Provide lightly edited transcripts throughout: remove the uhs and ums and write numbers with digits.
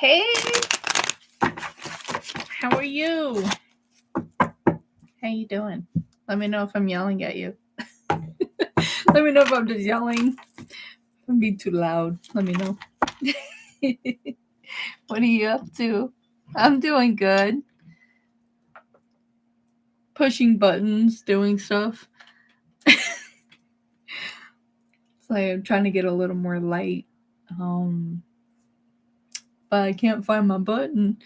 Hey, how are you? How you doing? Let me know if I'm yelling at you. Let me know if I'm just yelling. I'm being too loud. Let me know. What are you up to? I'm doing good. Pushing buttons, doing stuff. It's like I'm trying to get a little more light. Um, but I can't find my button.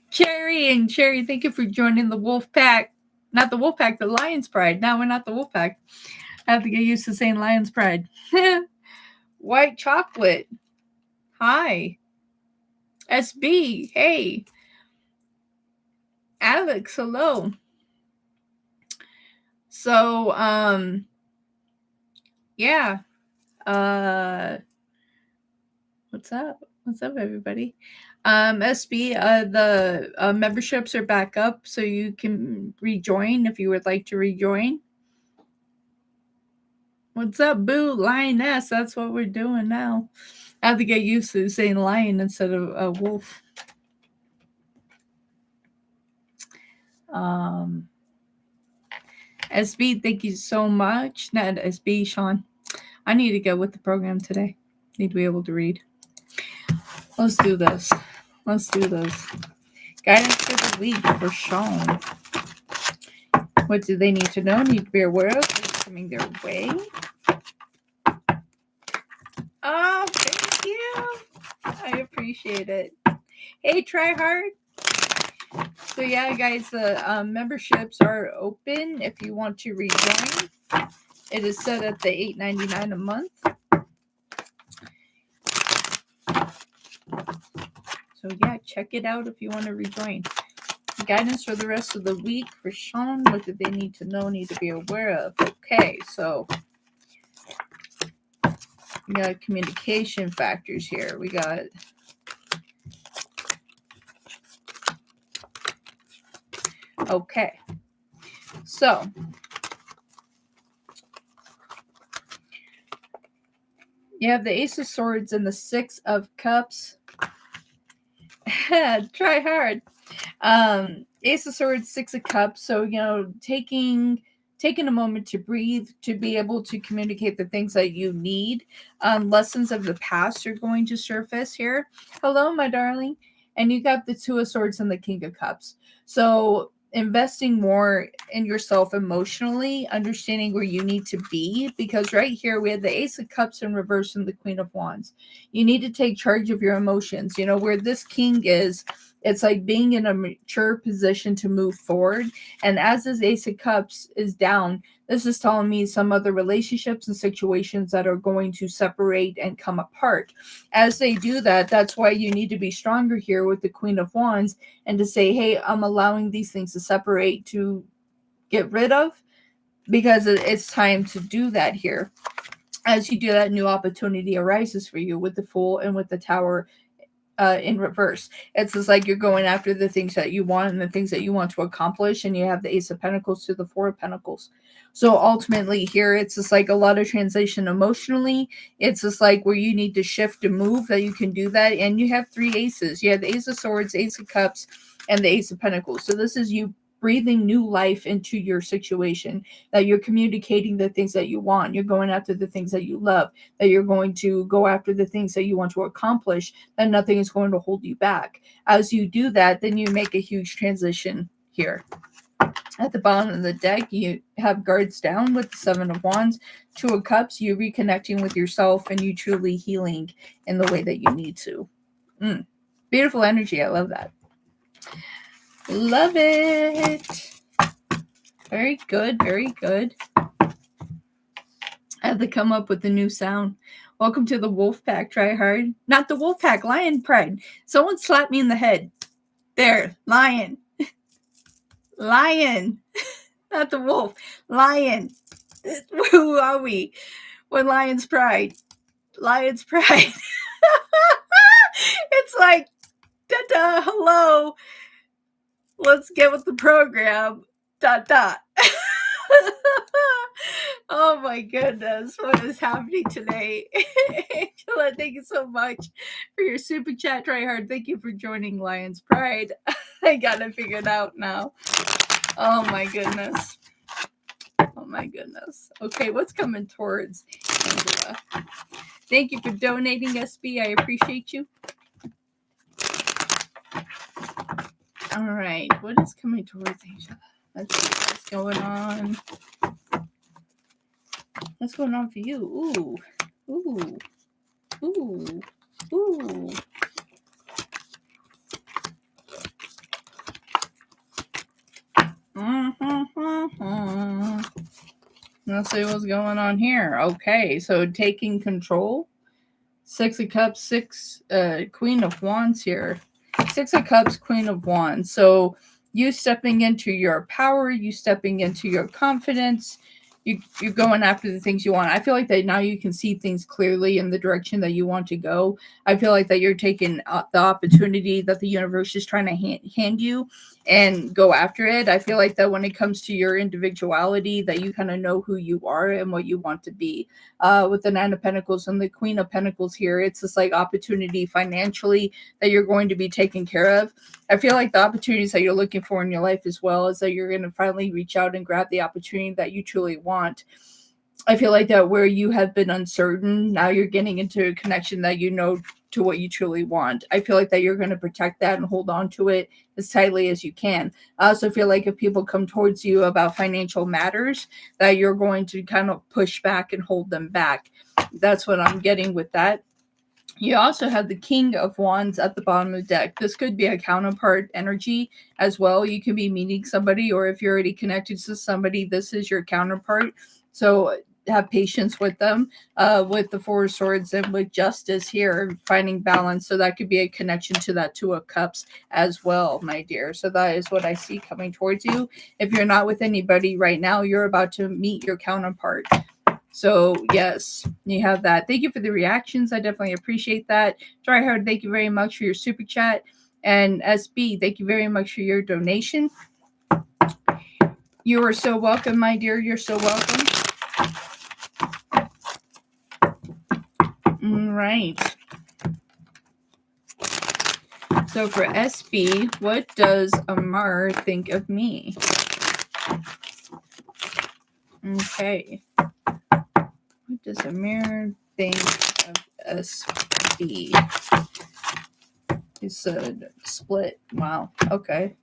Cherry, thank you for joining the Wolf Pack. Not the Wolf Pack, the Lion's Pride. Now we're not the Wolf Pack. I have to get used to saying Lion's Pride. White chocolate. Hi. SB. Hey. Alex, hello. So, yeah. What's up? What's up, everybody? SB, the memberships are back up, so you can rejoin if you would like to rejoin. What's up, Boo? Lioness. That's what we're doing now. I have to get used to saying lion instead of a wolf. SB, thank you so much. Not SB, Sean. I need to get with the program today. Need to be able to read. Let's do this. Guidance for the week for Sean. What do they need to know? Need to be aware of what's coming their way? Oh, thank you. I appreciate it. Hey, try hard. So yeah, guys, the memberships are open if you want to rejoin. It is set at the $8.99 a month. So yeah, check it out if you want to rejoin. Guidance for the rest of the week for Sean. What do they need to know, need to be aware of? Okay, so we got communication factors here. We got okay. So you have the Ace of Swords and the Six of Cups. Try hard. Ace of Swords, Six of Cups. So, taking a moment to breathe, to be able to communicate the things that you need. Lessons of the past are going to surface here. Hello, my darling. And you got the Two of Swords and the King of Cups. So investing more in yourself emotionally, understanding where you need to be, because right here we have the Ace of Cups in reverse and the Queen of Wands. You need to take charge of your emotions. Where this king is, it's like being in a mature position to move forward. And as this Ace of Cups is down, this is telling me some other relationships and situations that are going to separate and come apart. As they do that, that's why you need to be stronger here with the Queen of Wands and to say, hey, I'm allowing these things to separate, to get rid of, because it's time to do that here. As you do that, new opportunity arises for you with the Fool and with the Tower in reverse. It's just like you're going after the things that you want and the things that you want to accomplish, and you have the Ace of Pentacles to the Four of Pentacles. So ultimately here, it's just like a lot of translation emotionally. It's just like where you need to shift and move, that you can do that. And you have three aces. You have the Ace of Swords, Ace of Cups, and the Ace of Pentacles. So this is you breathing new life into your situation, that you're communicating the things that you want. You're going after the things that you love, that you're going to go after the things that you want to accomplish, and nothing is going to hold you back. As you do that, then you make a huge transition here. At the bottom of the deck, you have guards down with the Seven of Wands, Two of Cups, you reconnecting with yourself and you truly healing in the way that you need to. Beautiful energy. I love that. Love it. Very good. Very good. I have to come up with a new sound. Welcome to the Wolf Pack. Try hard. Not the Wolf Pack. Lion Pride. Someone slapped me in the head. There. Lion. Lion. Not the wolf. Lion. Who are we? We're Lion's Pride. Lion's Pride. It's like, da-da, hello. Let's get with the program. Dot. Oh Oh my goodness, what is happening today? Angela, thank you so much for your super chat. Try hard. Thank you for joining Lions Pride. I got it figured out now. Oh my goodness. Oh my goodness. Okay, what's coming towards Angela? Thank you for donating, SB. I appreciate you. All right, what is coming towards Angela? Let's see what's going on. What's going on for you? Ooh, ooh, ooh, ooh. Let's see what's going on here. Okay, so taking control. 6 of Cups, Queen of Wands here. 6 of Cups, Queen of Wands. So you stepping into your power, you stepping into your confidence, you're going after the things you want. I feel like that now you can see things clearly in the direction that you want to go. I feel like that you're taking the opportunity that the universe is trying to hand you and go after it. I feel like that when it comes to your individuality, that you kind of know who you are and what you want to be. With the 9 of Pentacles and the Queen of Pentacles here, it's this like opportunity financially that you're going to be taken care of. I feel like the opportunities that you're looking for in your life as well is that you're going to finally reach out and grab the opportunity that you truly want. I feel like that where you have been uncertain, now you're getting into a connection that you know to what you truly want. I feel like that you're going to protect that and hold on to it as tightly as you can. I also feel like if people come towards you about financial matters, that you're going to kind of push back and hold them back. That's what I'm getting with that. You also have the King of Wands at the bottom of the deck. This could be a counterpart energy as well. You can be meeting somebody, or if you're already connected to somebody, this is your counterpart. So have patience with them, with the 4 of Swords and with Justice here, finding balance. So that could be a connection to that 2 of Cups as well, my dear. So that is what I see coming towards you. If you're not with anybody right now, you're about to meet your counterpart. So yes, you have that. Thank you for the reactions. I definitely appreciate that. Try hard. Thank you very much for your super chat. And SB, thank you very much for your donation. You are so welcome, my dear. You're so welcome. All right. So for SB, what does Amar think of me? Okay. What does Amir think of SB? He said split. Wow. Okay.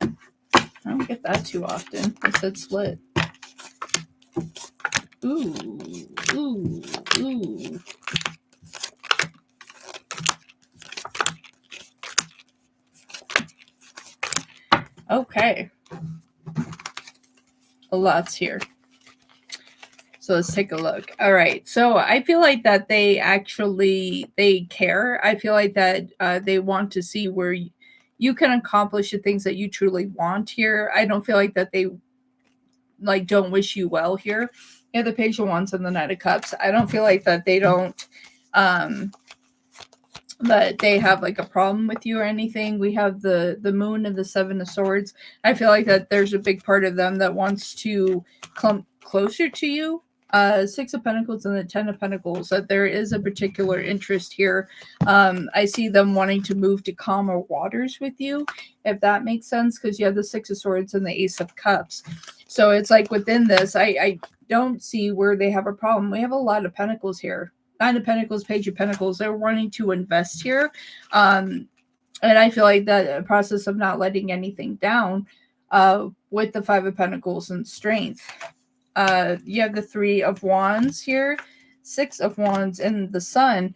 I don't get that too often. I said split. Ooh. Ooh. Ooh. Okay. A lot's here. So let's take a look. All right. So I feel like that they care. I feel like that they want to see where you can accomplish the things that you truly want here. I don't feel like that they like don't wish you well here. Yeah, the Page of Wands and the Knight of Cups. I don't feel like that they don't that they have like a problem with you or anything. We have the Moon and the 7 of Swords. I feel like that there's a big part of them that wants to come closer to you. 6 of Pentacles and the 10 of Pentacles, that there is a particular interest here. I see them wanting to move to calmer waters with you, if that makes sense, because you have the 6 of Swords and the Ace of Cups. So it's like within this, I don't see where they have a problem. We have a lot of Pentacles here. 9 of Pentacles, Page of Pentacles. They're wanting to invest here. And I feel like that process of not letting anything down with the 5 of Pentacles and strength. You have the 3 of Wands here, 6 of Wands, and the Sun.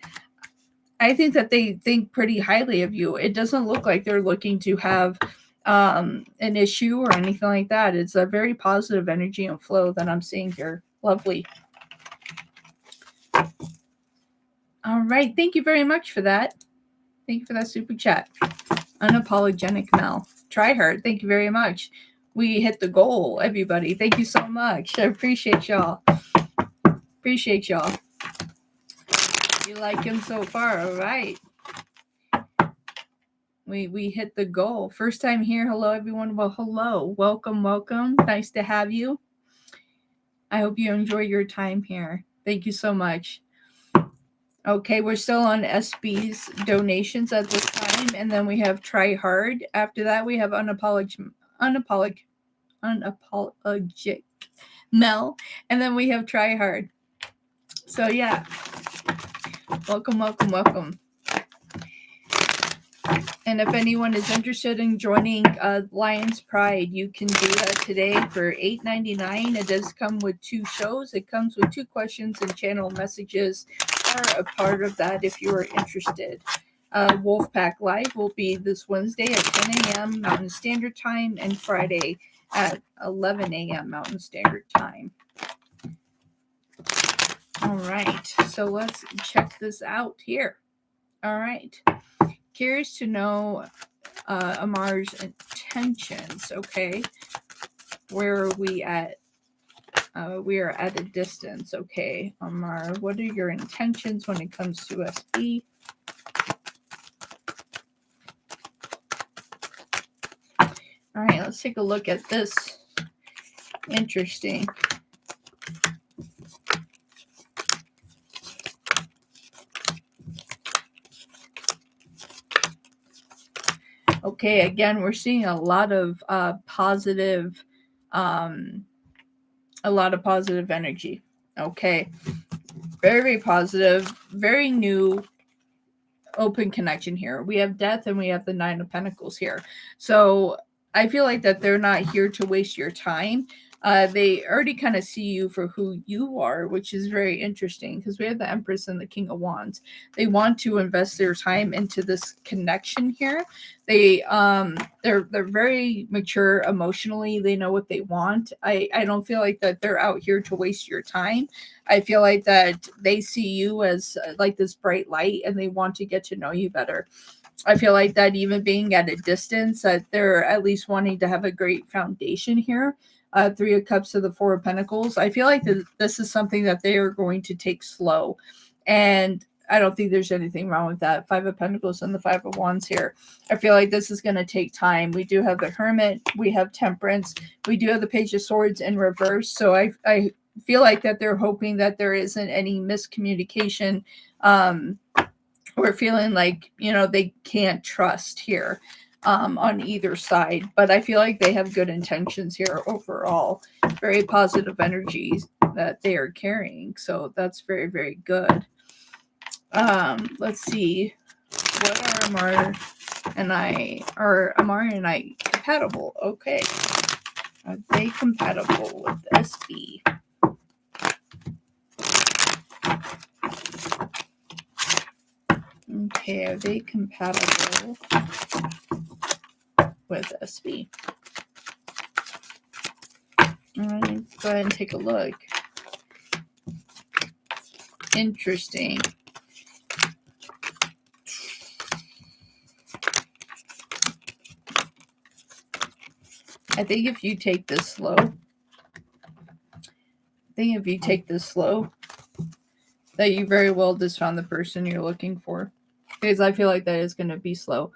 I think that they think pretty highly of you. It doesn't look like they're looking to have an issue or anything like that. It's a very positive energy and flow that I'm seeing here. Lovely. All right. Thank you very much for that. Thank you for that super chat. Unapologetic Mel. Try hard. Thank you very much. We hit the goal, everybody. Thank you so much. I appreciate y'all. Appreciate y'all. You like him so far. All right. We hit the goal. First time here. Hello, everyone. Well, hello. Welcome, welcome. Nice to have you. I hope you enjoy your time here. Thank you so much. Okay, we're still on SB's donations at this time, and then we have Try Hard. After that, we have unapologetic Mel, and then we have Try Hard. So yeah, welcome, welcome, welcome. And if anyone is interested in joining Lions Pride, you can do that today for $8.99. It does come with 2 shows. It comes with 2 questions and channel messages are a part of that if you are interested. Wolfpack Live will be this Wednesday at 10 a.m. Mountain Standard Time and Friday at 11 a.m. Mountain Standard Time. All right, so let's check this out here. All right. Curious to know Amar's intentions. Okay, where are we at? We are at a distance. Okay, Amar, what are your intentions when it comes to SB? All right, let's take a look at this. Interesting. Okay, again, we're seeing a lot of positive energy. Okay, very positive, very new, open connection here. We have Death and we have the 9 of Pentacles here. So I feel like that they're not here to waste your time. They already kind of see you for who you are, which is very interesting because we have the Empress and the King of Wands. They want to invest their time into this connection here. They're very mature emotionally. They know what they want. I don't feel like that they're out here to waste your time. I feel like that they see you as like this bright light and they want to get to know you better. I feel like that even being at a distance, that they're at least wanting to have a great foundation here. 3 of Cups to the 4 of Pentacles. I feel like this is something that they are going to take slow. And I don't think there's anything wrong with that. 5 of Pentacles and the 5 of Wands here. I feel like this is going to take time. We do have the Hermit. We have Temperance. We do have the Page of Swords in reverse. So I feel like that they're hoping that there isn't any miscommunication. Or feeling like, they can't trust here. On either side, but I feel like they have good intentions here overall. Very positive energies that they are carrying, so that's very, very good. Let's see, what are Amar and I compatible? Okay, are they compatible with SB? Okay, are they compatible with SB? All right, let's go ahead and take a look. Interesting. I think if you take this slow, that you very well just found the person you're looking for. Because I feel like that is going to be slow.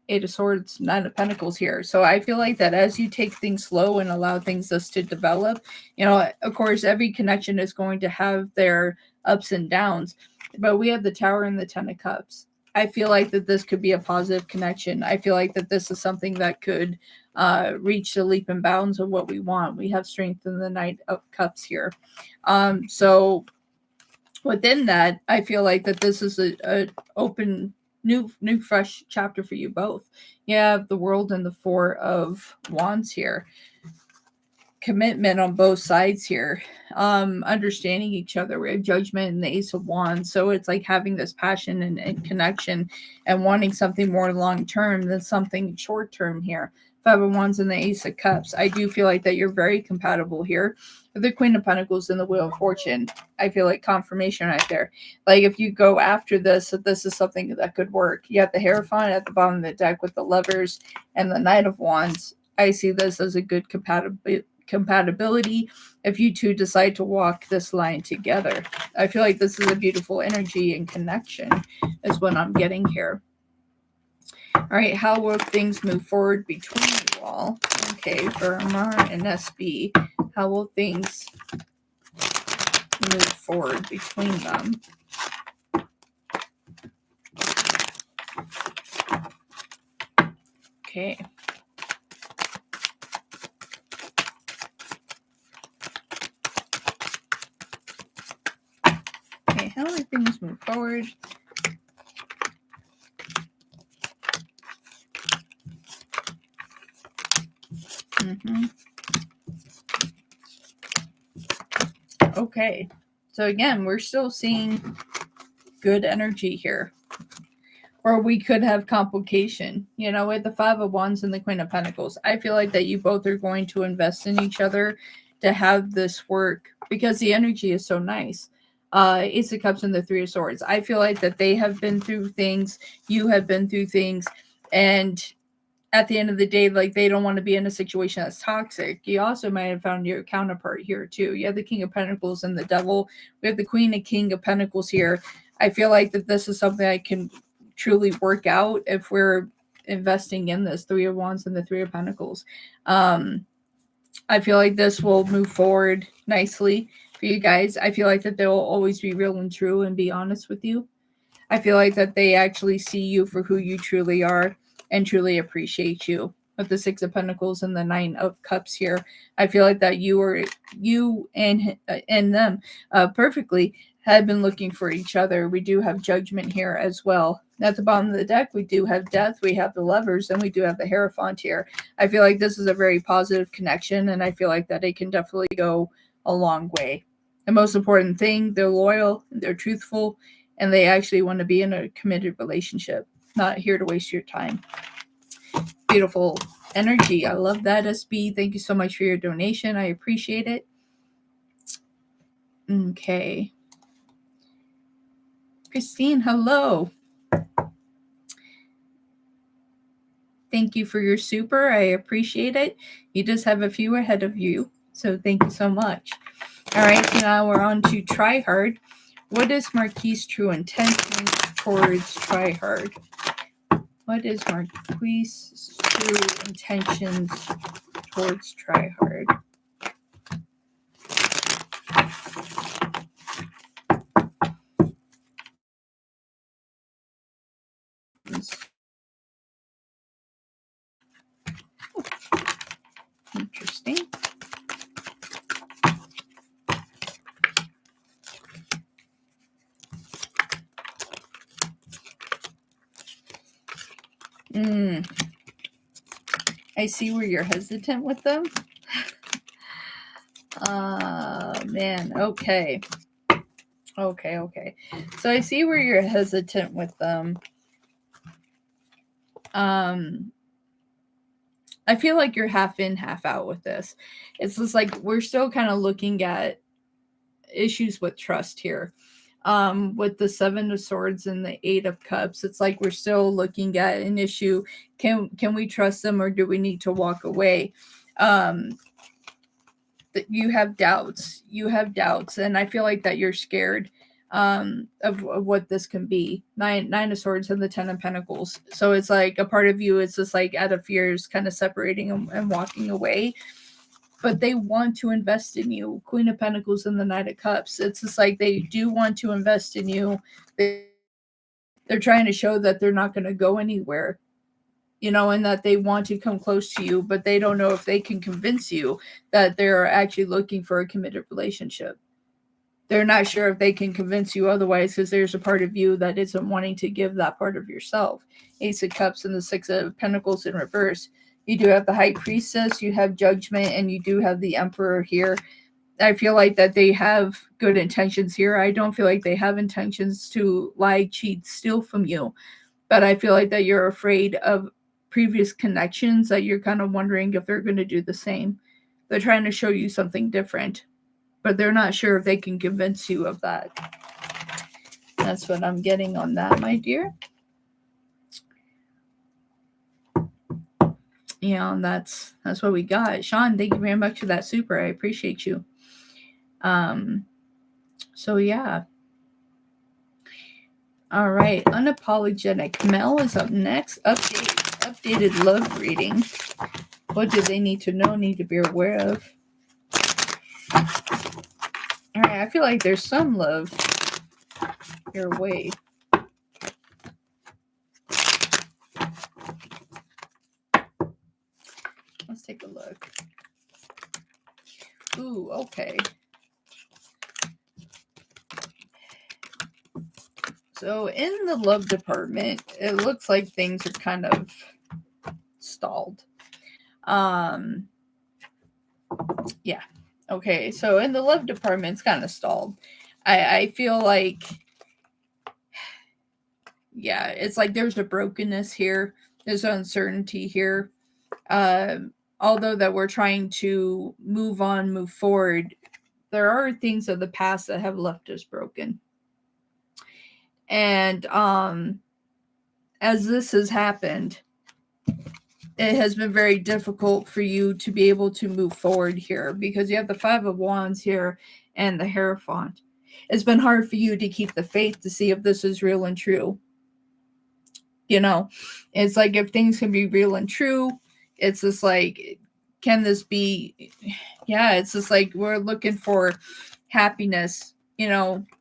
8 of Swords, 9 of Pentacles here. So I feel like that as you take things slow and allow things just to develop, of course, every connection is going to have their ups and downs. But we have the Tower and the 10 of Cups. I feel like that this could be a positive connection. I feel like that this is something that could reach the leap and bounds of what we want. We have Strength in the Knight of Cups here. So within that, I feel like that this is a open, new fresh chapter for you both. You have the World and the 4 of Wands here. Commitment on both sides here. Understanding each other. We have Judgment and the Ace of Wands. So it's like having this passion and connection and wanting something more long term than something short term here. 5 of Wands and the Ace of Cups. I do feel like that you're very compatible here. The Queen of Pentacles and the Wheel of Fortune. I feel like confirmation right there. Like if you go after this is something that could work. You have the Hierophant at the bottom of the deck with the Lovers and the Knight of Wands. I see this as a good compatibility if you two decide to walk this line together. I feel like this is a beautiful energy and connection is what I'm getting here. All right, how will things move forward between you all? Okay, for Amar and SB, How will things move forward between them? Okay. Okay, how will things move forward? Okay. So again, we're still seeing good energy here. Or we could have complication, with the Five of Wands and the Queen of Pentacles. I feel like that you both are going to invest in each other to have this work because the energy is so nice. Ace of Cups and the Three of Swords. I feel like that they have been through things, you have been through things, and at the end of the day, like, they don't want to be in a situation that's toxic. You also might have found your counterpart here too. You have the King of Pentacles and the Devil. We have the Queen and King of Pentacles here. I feel like that this is something I can truly work out if we're investing in this. Three of Wands and the Three of Pentacles. I feel like this will move forward nicely for you guys. I feel like that they'll always be real and true and be honest with you. I feel like that they actually see you for who you truly are and truly appreciate you. With the Six of Pentacles and the Nine of Cups here, I feel like that you and them perfectly had been looking for each other. We do have Judgment here as well. At the bottom of the deck, we do have Death, we have the Lovers, and we do have the Hierophant here. I feel like this is a very positive connection, and I feel like that it can definitely go a long way. The most important thing, they're loyal, they're truthful, and they actually want to be in a committed relationship. Not here to waste your time. Beautiful energy. I love that, SB. Thank you so much for your donation. I appreciate it. Okay. Christine, hello. Thank you for your super. I appreciate it. You just have a few ahead of you, so thank you so much. All right, so now we're on to Try Hard. What is Marquis' true intention towards Try Hard? What is Marquis' true intentions towards Try Hard? Interesting. I see where you're hesitant with them. Man. Okay. Okay. So I see where you're hesitant with them. I feel like you're half in, half out with this. It's just like we're still kind of looking at issues with trust here. With the Seven of Swords and the Eight of Cups, it's like we're still looking at an issue. Can we trust them, or do we need to walk away? You have doubts. And I feel like that you're scared of what this can be. Nine of Swords and the Ten of Pentacles. So it's like a part of you is just like out of fears, kind of separating and walking away. But they want to invest in you. Queen of Pentacles and the Knight of Cups. It's just like they do want to invest in you. They're trying to show that they're not going to go anywhere, and that they want to come close to you, but they don't know if they can convince you that they're actually looking for a committed relationship. They're not sure if they can convince you otherwise, because there's a part of you that isn't wanting to give that part of yourself. Ace of Cups and the Six of Pentacles in reverse. You do have the High Priestess, you have Judgment, and you do have the Emperor here. I feel like that they have good intentions here. I don't feel like they have intentions to lie, cheat, steal from you. But I feel like that you're afraid of previous connections, that you're kind of wondering if they're going to do the same. They're trying to show you something different, but they're not sure if they can convince you of that. That's what I'm getting on that, my dear. And that's what we got. Sean, thank you very much for that super. I appreciate you. So yeah. All right, Unapologetic. Mel is up next. Updated love reading. What do they need to know, need to be aware of? All right, I feel like there's some love your way. Let's take a look. Ooh, okay. So in the love department, it looks like things are kind of stalled. Yeah. Okay, so in the love department, it's kind of stalled. I feel like, yeah, it's like there's a brokenness here. There's uncertainty here. Although that we're trying to move on, move forward, there are things of the past that have left us broken. And as this has happened, it has been very difficult for you to be able to move forward here because you have the Five of Wands here and the Hierophant. It's been hard for you to keep the faith to see if this is real and true. You know, it's like if things can be real and true, it's just like, can this be? Yeah, it's just like we're looking for happiness,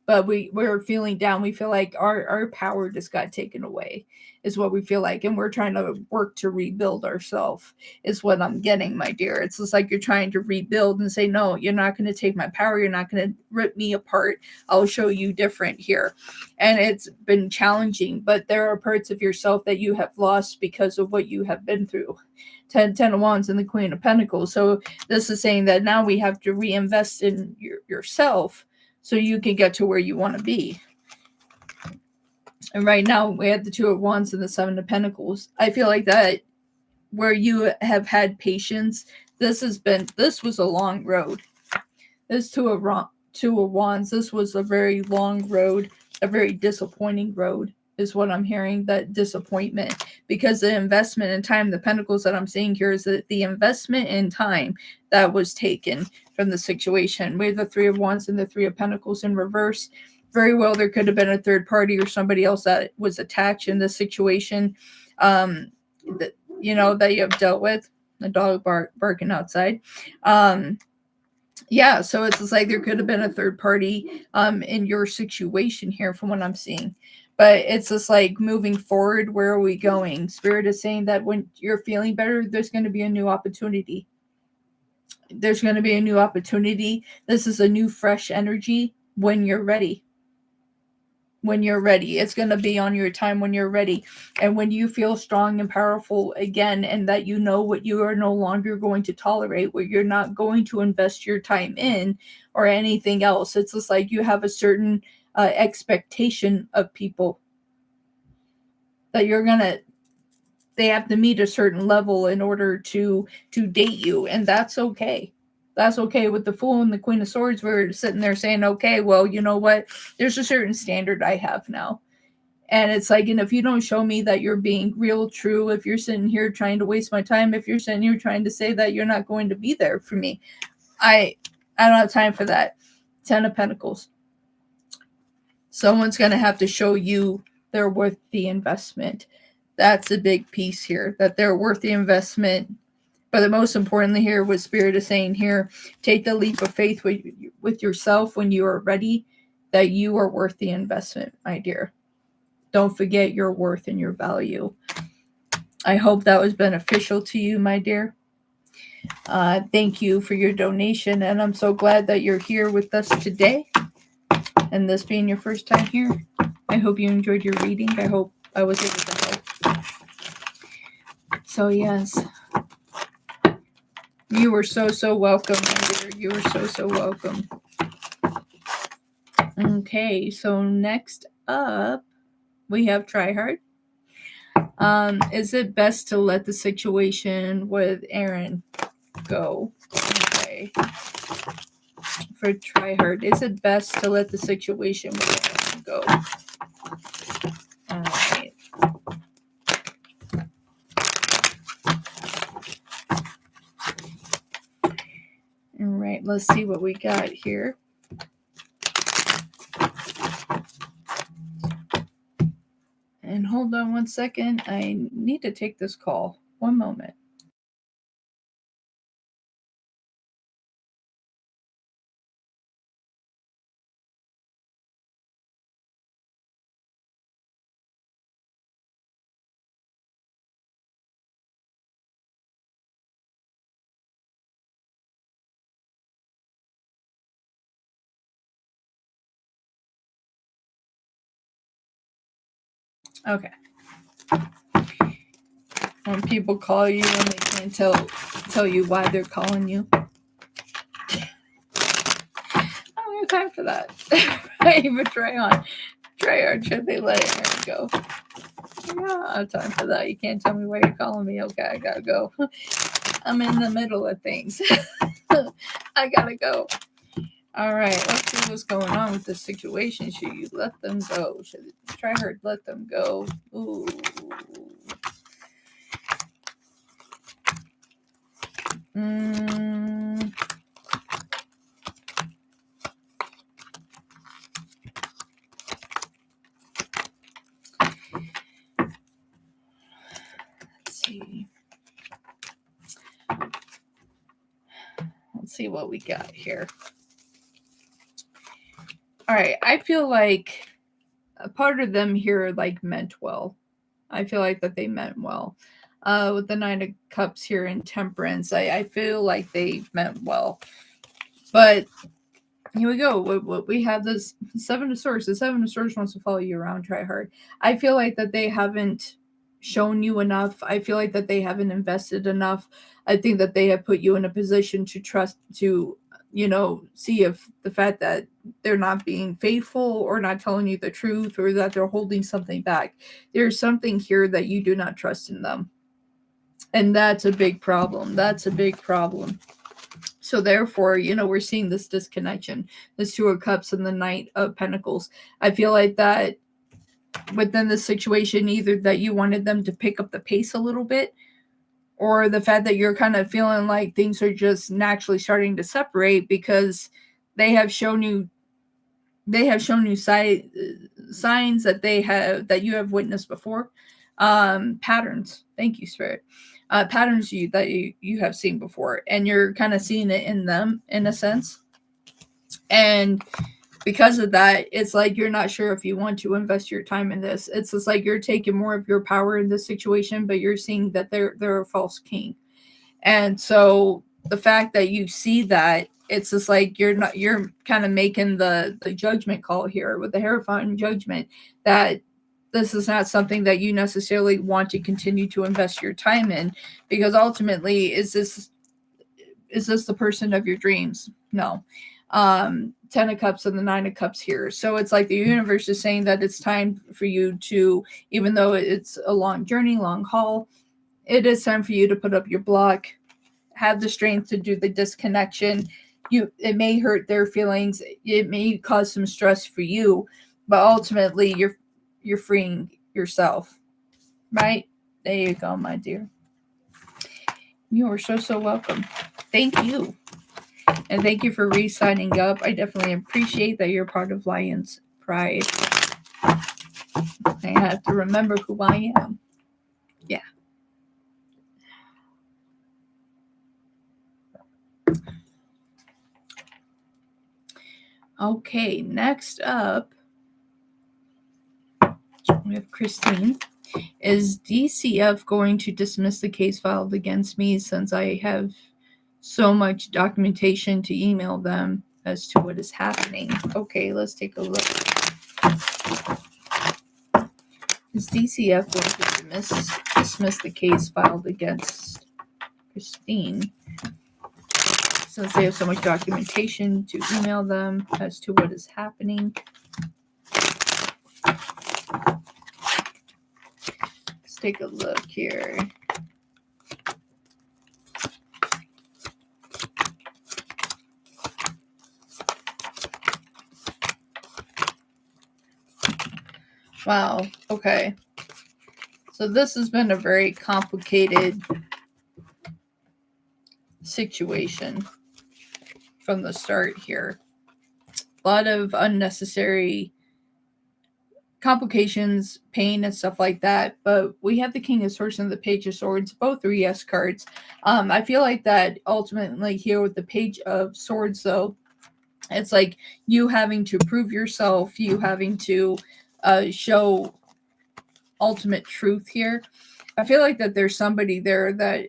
but we're feeling down. We feel like our power just got taken away, is what we feel like, and we're trying to work to rebuild ourselves. Is what I'm getting, my dear. It's just like you're trying to rebuild and say, no, you're not going to take my power. You're not going to rip me apart. I'll show you different here. And it's been challenging, but there are parts of yourself that you have lost because of what you have been through. Ten of Wands and the Queen of Pentacles. So this is saying that now we have to reinvest in yourself so you can get to where you want to be. And right now we have the Two of Wands and the Seven of Pentacles. I feel like that where you have had patience, this was a long road. This Two of Wands, this was a very long road, a very disappointing road, is what I'm hearing, that disappointment. Because the investment in time, the Pentacles that I'm seeing here is that the investment in time that was taken from the situation. We have the Three of Wands and the Three of Pentacles in reverse. Very well, there could have been a third party or somebody else that was attached in this situation, that you have dealt with. The dog barking outside. Yeah, so it's just like there could have been a third party in your situation here from what I'm seeing. But it's just like moving forward, where are we going? Spirit is saying that when you're feeling better, there's going to be a new opportunity. There's going to be a new opportunity. This is a new fresh energy when you're ready. When you're ready, it's going to be on your time when you're ready. And when you feel strong and powerful again, and that you know what you are no longer going to tolerate, what you're not going to invest your time in or anything else. It's just like you have a certain expectation of people that they have to meet a certain level in order to date you, and that's okay. That's okay. With the Fool and the Queen of Swords, we're sitting there saying, okay, well, you know what, there's a certain standard I have now. And it's like, and if you don't show me that you're being real true, if you're sitting here trying to waste my time, if you're sitting here trying to say that you're not going to be there for me, I don't have time for that. Ten of Pentacles. Someone's going to have to show you they're worth the investment. That's a big piece here, that they're worth the investment. But the most importantly here, what Spirit is saying here, take the leap of faith with yourself when you are ready, that you are worth the investment, my dear. Don't forget your worth and your value. I hope that was beneficial to you, my dear. Thank you for your donation, and I'm so glad that you're here with us today. And this being your first time here, I hope you enjoyed your reading. I hope I was able to help. So yes, you were so welcome, my dear. You were so welcome. Okay, so next up, we have Try Hard. Is it best to let the situation with Aaron go? Okay. For Try Hard, is it best to let the situation with Aaron go? All right. All right, let's see what we got here. And hold on one second. I need to take this call. One moment. Okay. When people call you and they can't tell you why they're calling you. I don't have time for that. Right, but try hard. Should they let it go? I don't have time for that. You can't tell me why you're calling me. Okay, I gotta go. I'm in the middle of things. I gotta go. All right, let's see what's going on with this situation. Should you let them go? Should try hard let them go? Ooh. Mm. Let's see. Let's see what we got here. All right, I feel like a part of them here like meant well. I feel like that they meant well. With the Nine of Cups here in Temperance, I feel like they meant well. But here we go. We have this Seven of Swords. The Seven of Swords wants to follow you around, try hard. I feel like that they haven't shown you enough. I feel like that they haven't invested enough. I think that they have put you in a position to trust, to, see if the fact that they're not being faithful or not telling you the truth or that they're holding something back. There's something here that you do not trust in them. And that's a big problem. That's a big problem. So therefore, we're seeing this disconnection, this Two of Cups and the Knight of Pentacles. I feel like that within the situation, either that you wanted them to pick up the pace a little bit, or the fact that you're kind of feeling like things are just naturally starting to separate because they have shown you signs that you have witnessed before, patterns. Thank you, Spirit. Patterns that you have seen before, and you're kind of seeing it in them in a sense. And because of that, it's like you're not sure if you want to invest your time in this. It's just like you're taking more of your power in this situation, but you're seeing that they're a false king. And so the fact that you see that, it's just like you're kind of making the judgment call here with the Hierophant judgment that this is not something that you necessarily want to continue to invest your time in, because ultimately is this the person of your dreams? No. Ten of Cups and the Nine of Cups here. So it's like the universe is saying that it's time for you to, even though it's a long journey, long haul, it is time for you to put up your block, have the strength to do the disconnection. It may hurt their feelings, it may cause some stress for you, but ultimately you're freeing yourself. Right? There you go, my dear. You are so welcome. Thank you. And thank you for re-signing up. I definitely appreciate that you're part of Lion's Pride. I have to remember who I am. Yeah. Okay, next up, we have Christine. Is DCF going to dismiss the case filed against me since I have so much documentation to email them as to what is happening? Okay, let's take a look. Is DCF going to dismiss the case filed against Christine since they have so much documentation to email them as to what is happening? Let's take a look here. Wow. Okay. So this has been a very complicated situation from the start here. A lot of unnecessary complications, pain, and stuff like that. But we have the King of Swords and the Page of Swords. Both are yes cards. I feel like that ultimately here with the Page of Swords, though, it's like you having to prove yourself, you having to show ultimate truth here. I feel like that there's somebody there that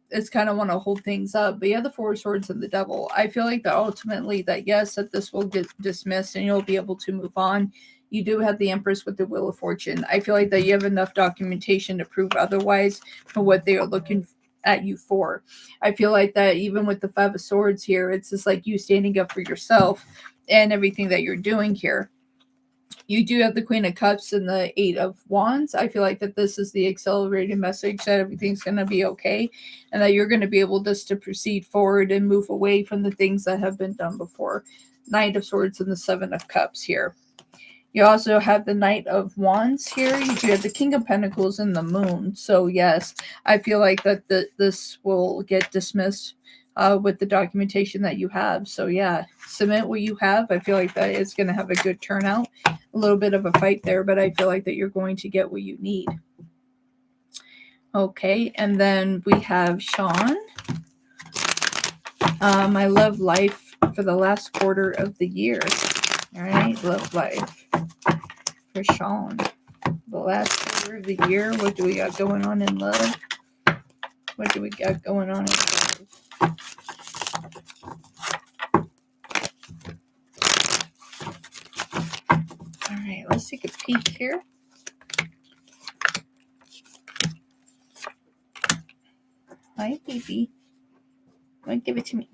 is kind of want to hold things up. But yeah, the Four of Swords and the Devil. I feel like that ultimately that yes, that this will get dismissed and you'll be able to move on. You do have the Empress with the Wheel of Fortune. I feel like that you have enough documentation to prove otherwise for what they are looking at you for. I feel like that even with the Five of Swords here, it's just like you standing up for yourself and everything that you're doing here. You do have the Queen of Cups and the Eight of Wands. I feel like that this is the accelerated message that everything's going to be okay and that you're going to be able just to proceed forward and move away from the things that have been done before. Knight of Swords and the Seven of Cups here. You also have the Knight of Wands here. You do have the King of Pentacles and the Moon. So yes, I feel like that this will get dismissed with the documentation that you have. So yeah, submit what you have. I feel like that it's going to have a good turnout. A little bit of a fight there, but I feel like that you're going to get what you need. Okay, and then we have Sean. I love life for the last quarter of the year. All right, love life for Sean. The last quarter of the year. What do we got going on in love? What do we got going on in love? All right, let's take a peek here. Hi, baby. Come on, give it to me.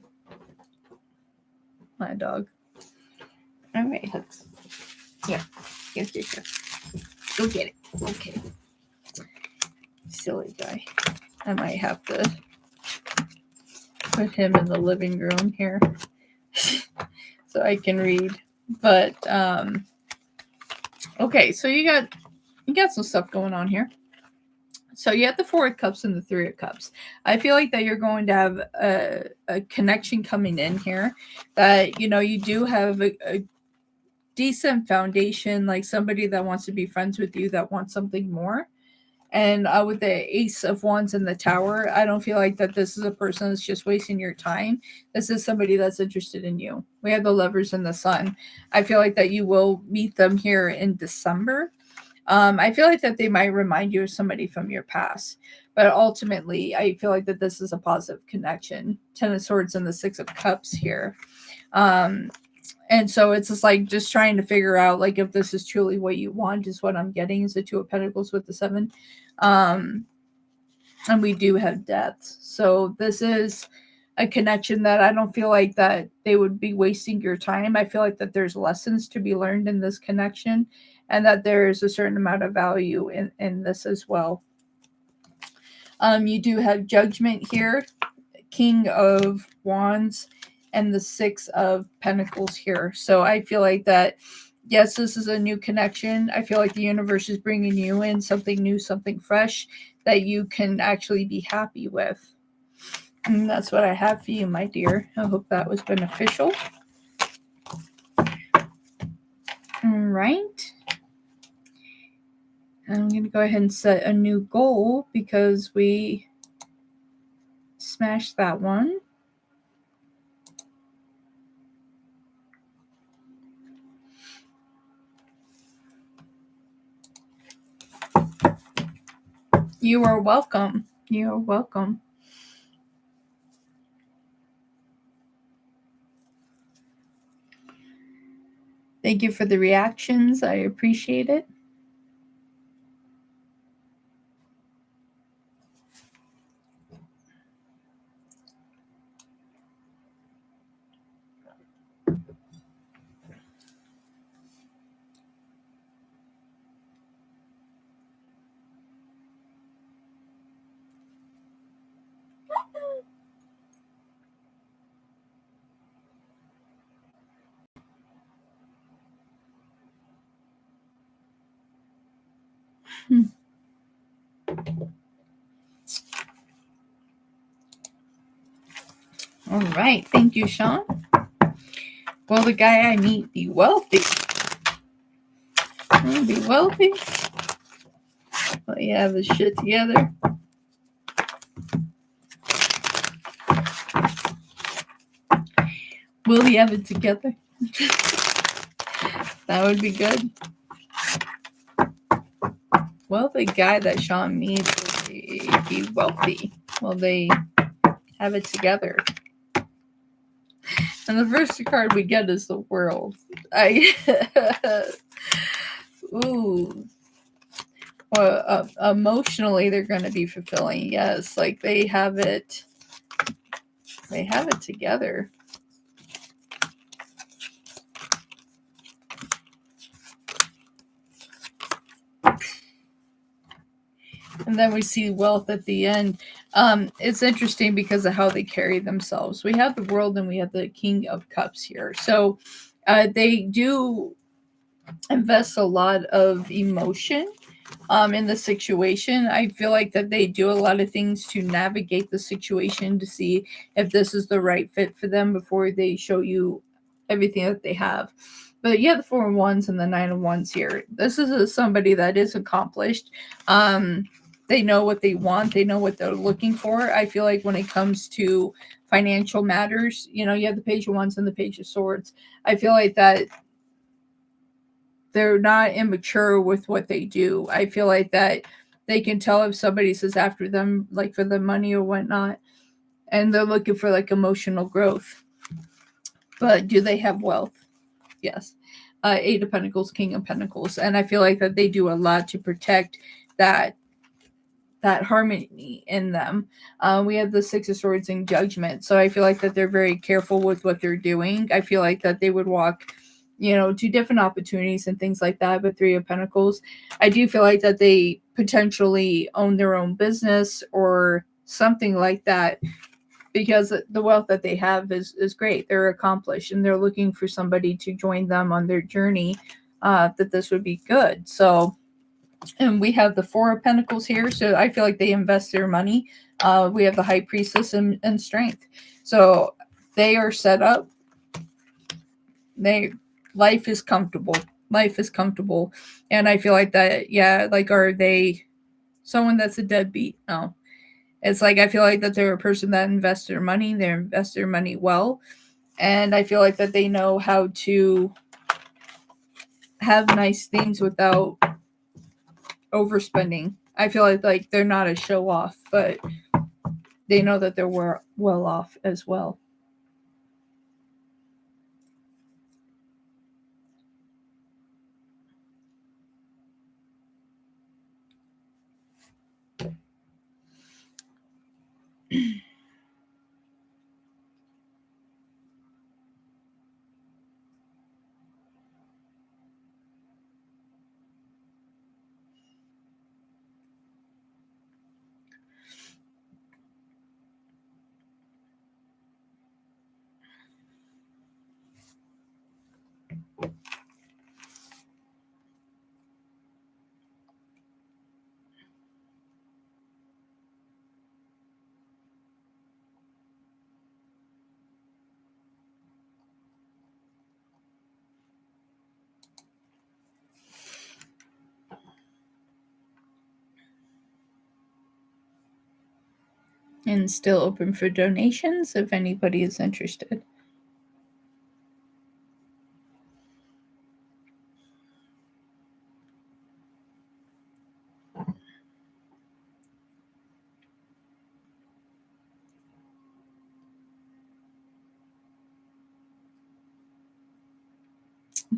My dog. All right, Hugs. Here. Here. Go get it. Okay. Silly guy. I might have to put him in the living room here so I can read. But okay, so you got some stuff going on here. So you have the Four of Cups and the Three of Cups. I feel like that you're going to have a connection coming in here that, you do have a decent foundation, like somebody that wants to be friends with you, that wants something more. And with the Ace of Wands in the Tower, I don't feel like that this is a person that's just wasting your time. This is somebody that's interested in you. We have the Lovers in the Sun. I feel like that you will meet them here in December. I feel like that they might remind you of somebody from your past. But ultimately, I feel like that this is a positive connection. Ten of Swords and the Six of Cups here. And so it's just trying to figure out, like, if this is truly what you want, is what I'm getting, is the Two of Pentacles with the Seven. And we do have death. So this is a connection that I don't feel like that they would be wasting your time. I feel like that there's lessons to be learned in this connection and that there is a certain amount of value in this as well. You do have Judgment here, King of Wands, and the Six of Pentacles here. So I feel like that, yes, this is a new connection. I feel like the universe is bringing you in something new, something fresh that you can actually be happy with. And that's what I have for you, my dear. I hope that was beneficial. All right. I'm going to go ahead and set a new goal because we smashed that one. You are welcome. You are welcome. Thank you for the reactions. I appreciate it. All right. Thank you, Sean. Will the guy I meet be wealthy? Will he be wealthy? Will he have his shit together? Will he have it together? That would be good. Will the guy that Sean meets be wealthy? Will they have it together? And the first card we get is the World. Ooh. Well, emotionally, they're going to be fulfilling. Yes, like they have it. They have it together. And then we see wealth at the end. It's interesting because of how they carry themselves. We have the world and we have the King of Cups here. So they do invest a lot of emotion in the situation. I feel like that they do a lot of things to navigate the situation to see if this is the right fit for them before they show you everything that they have. But you have the 4 of Wands and the 9 of Wands here. This is somebody that is accomplished. They know what they want. They know what they're looking for. I feel like when it comes to financial matters, you know, you have the Page of Wands and the Page of Swords. I feel like that they're not immature with what they do. I feel like that they can tell if somebody's is after them, like for the money or whatnot, and they're looking for like emotional growth. But do they have wealth? Yes. 8 of Pentacles, King of Pentacles, and I feel like that they do a lot to protect that harmony in them. We have the 6 of Swords in Judgment, so I feel like that they're very careful with what they're doing. I feel like that they would walk, you know, to different opportunities and things like that. But 3 of Pentacles, I do feel like that they potentially own their own business or something like that, because the wealth that they have is great. They're accomplished and they're looking for somebody to join them on their journey. That this would be good. So, and we have the 4 of Pentacles here, so I feel like they invest their money. We have the High Priestess and Strength, so they are set up. They life is comfortable. Life is comfortable, and I feel like that. Yeah, like are they someone that's a deadbeat? No, it's like I feel like that they're a person that invests their money. They invest their money well, and I feel like that they know how to have nice things without overspending. I feel like they're not a show off, but they know that they're well off as well. And still open for donations if anybody is interested.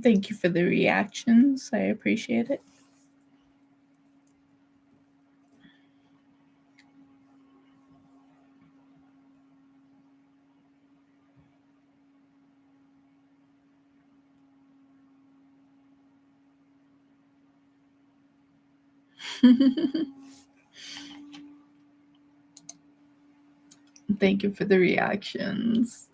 Thank you for the reactions. I appreciate it. Thank you for the reactions.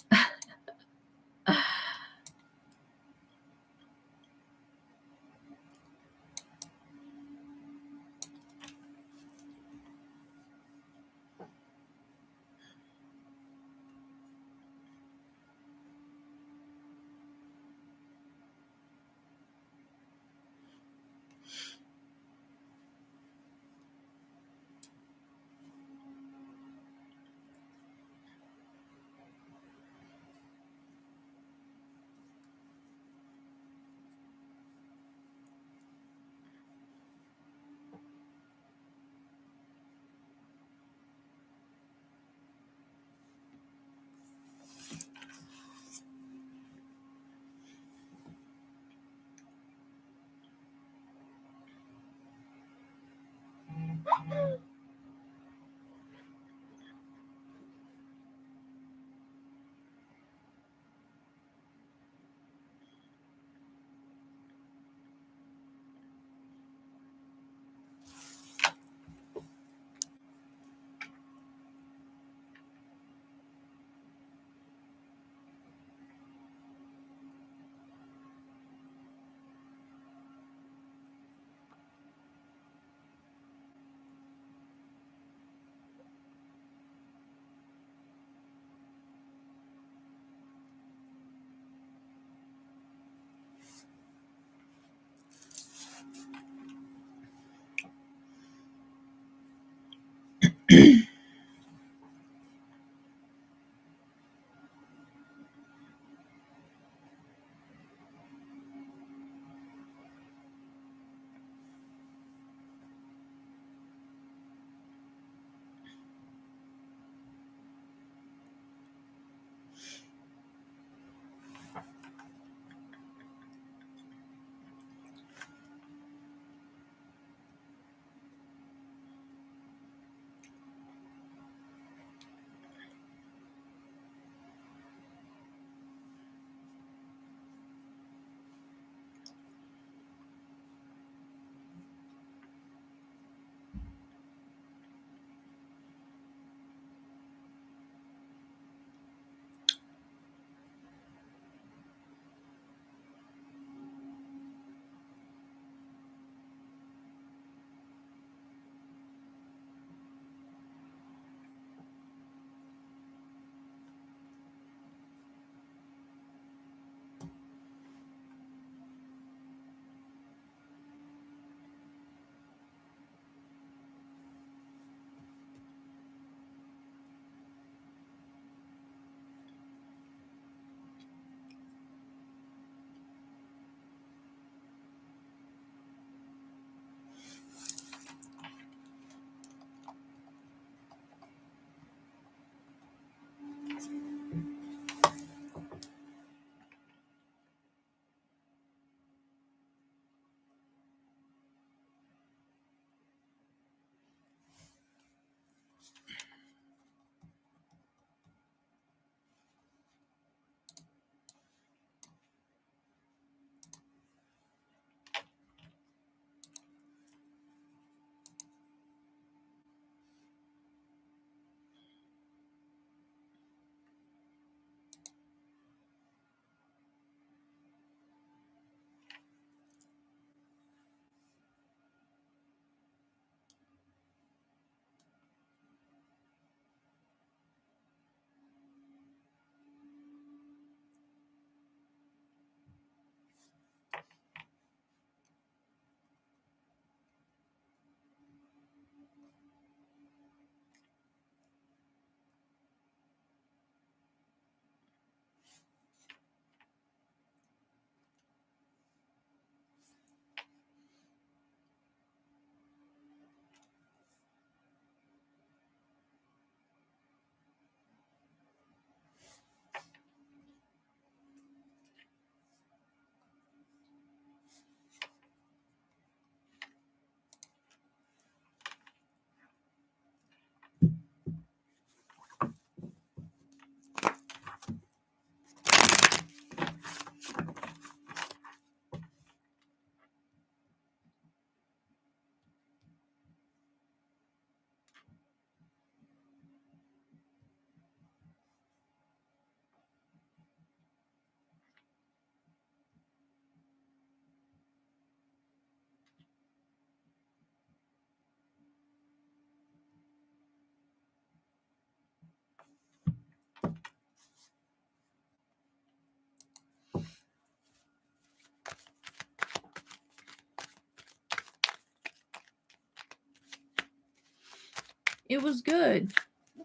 It was good.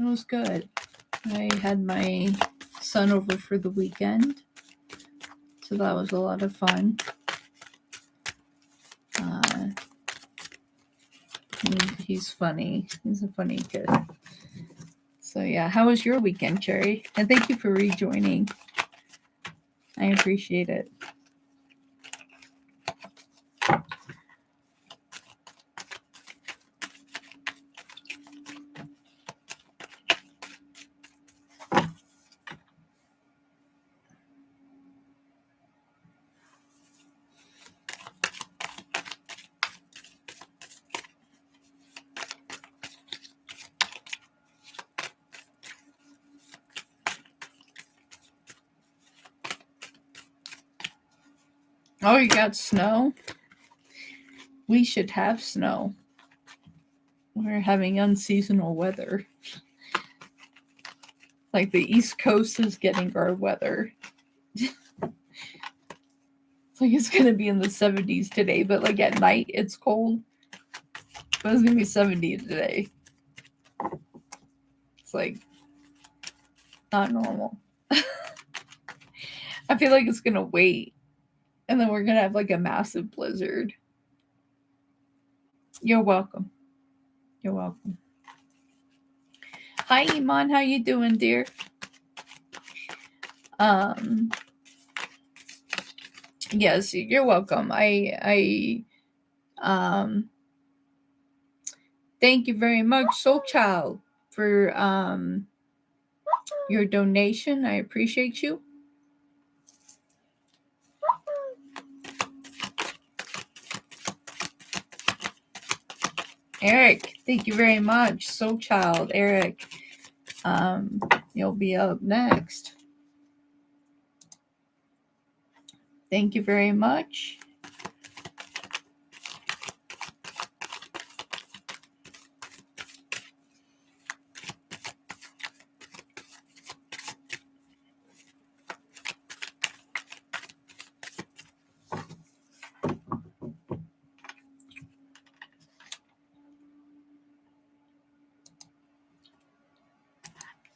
It was good. I had my son over for the weekend, so that was a lot of fun. He's funny. He's a funny kid. So yeah, how was your weekend, Cherry? And thank you for rejoining. I appreciate it. Oh, you got snow? We should have snow. We're having unseasonal weather. Like the East Coast is getting our weather. It's like it's gonna be in the 70s today, but like at night it's cold. But it's gonna be 70 today. It's like not normal. I feel like it's gonna wait, and then we're gonna have like a massive blizzard. You're welcome. You're welcome. Hi Iman, how you doing, dear? Yes, you're welcome. Thank you very much, Soul Child, for your donation. I appreciate you. Eric, thank you very much, Soul Child. Eric, you'll be up next. Thank you very much.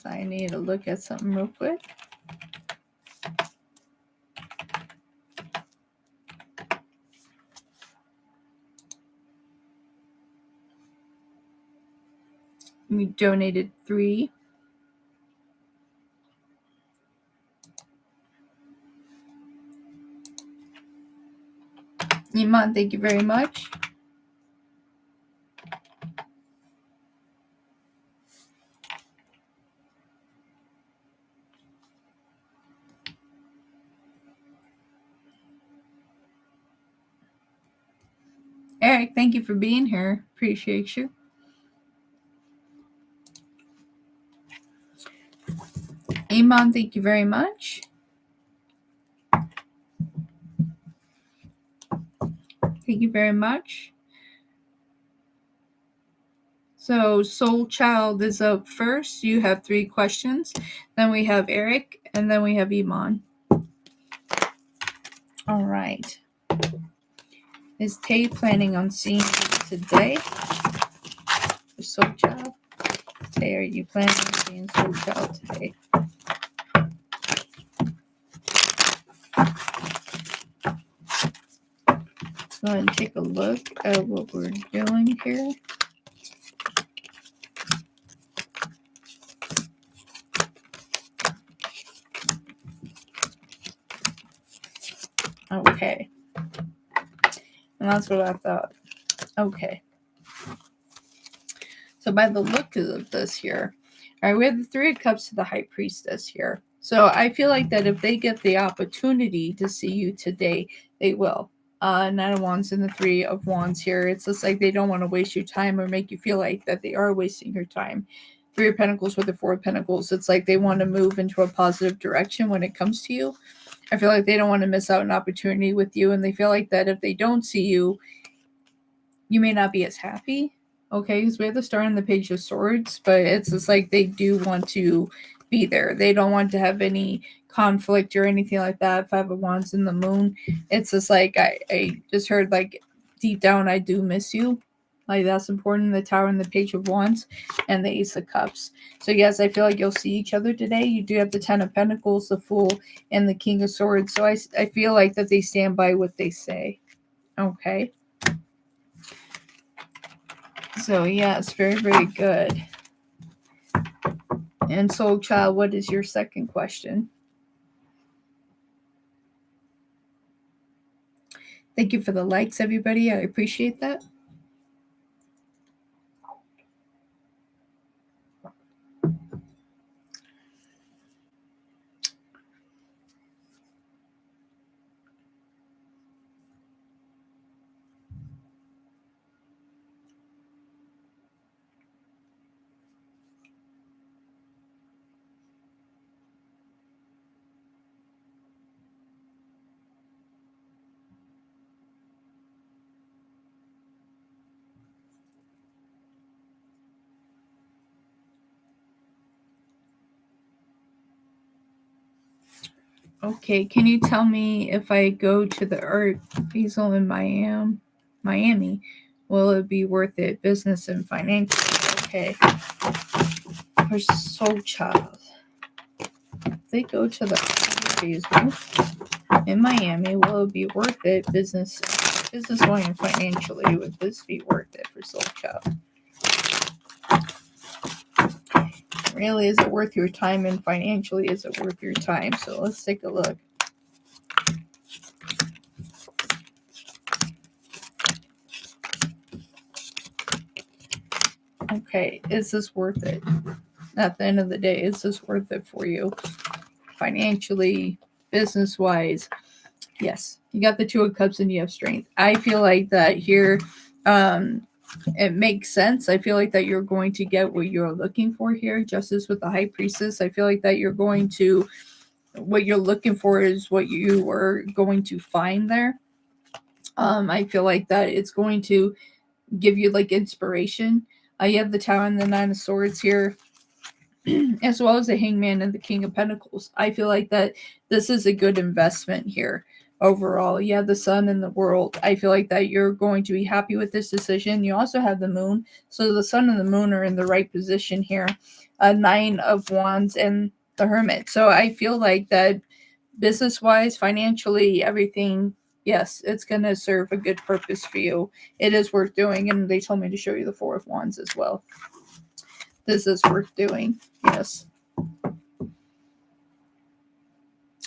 I need to look at something real quick. We donated 3. Iman, thank you very much. Eric, thank you for being here. Appreciate you. Iman, thank you very much. Thank you very much. So Soul Child is up first. You have 3 questions. Then we have Eric, and then we have Iman. All right. Is Tay planning on seeing you today? Soul Child. Tay, are you planning on seeing Soul Child today? Let's go ahead and take a look at what we're doing here. Okay. And that's what I thought. Okay. So by the look of this here, all right, we have the 3 of Cups to the High Priestess here. So I feel like that if they get the opportunity to see you today, they will. 9 of Wands and the 3 of Wands here. It's just like they don't want to waste your time or make you feel like that they are wasting your time. 3 of Pentacles with the 4 of Pentacles. It's like they want to move into a positive direction when it comes to you. I feel like they don't want to miss out an opportunity with you, and they feel like that if they don't see you, you may not be as happy. Okay, because we have the Star and the Page of Swords, but it's just like they do want to be there. They don't want to have any conflict or anything like that. 5 of Wands in the Moon. It's just like I just heard like deep down I do miss you. Like that's important. The Tower and the Page of Wands and the Ace of Cups. So yes, I feel like you'll see each other today. You do have the 10 of Pentacles, the Fool, and the King of Swords. So I feel like that they stand by what they say. Okay. So yes, very, very good. And Soul Child, what is your second question? Thank you for the likes, everybody. I appreciate that. Okay, can you tell me if I go to the art easel in Miami, will it be worth it, business and financially? Okay, for Soul Child, if they go to the art easel in Miami, will it be worth it, business wise and financially? Would this be worth it for Soul Child? Really, is it worth your time, and financially, is it worth your time? So let's take a look. Okay, is this worth it? At the end of the day, is this worth it for you? Financially, business wise, yes. You got the Two of Cups and you have strength. I feel like that here, it makes sense. I feel like that you're going to get what you're looking for here. Justice with the High Priestess. I feel like that you're going to, what you're looking for is what you are going to find there. I feel like that it's going to give you like inspiration. You have the Tower and the Nine of Swords here, as well as the Hangman and the King of Pentacles. I feel like that this is a good investment here overall. Yeah, the Sun and the World. I feel like that you're going to be happy with this decision. You also have the Moon. So the Sun and the Moon are in the right position here. Nine of Wands and the Hermit. So I feel like that business-wise, financially, everything, yes, it's going to serve a good purpose for you. It is worth doing, and they told me to show you the Four of Wands as well. This is worth doing, yes.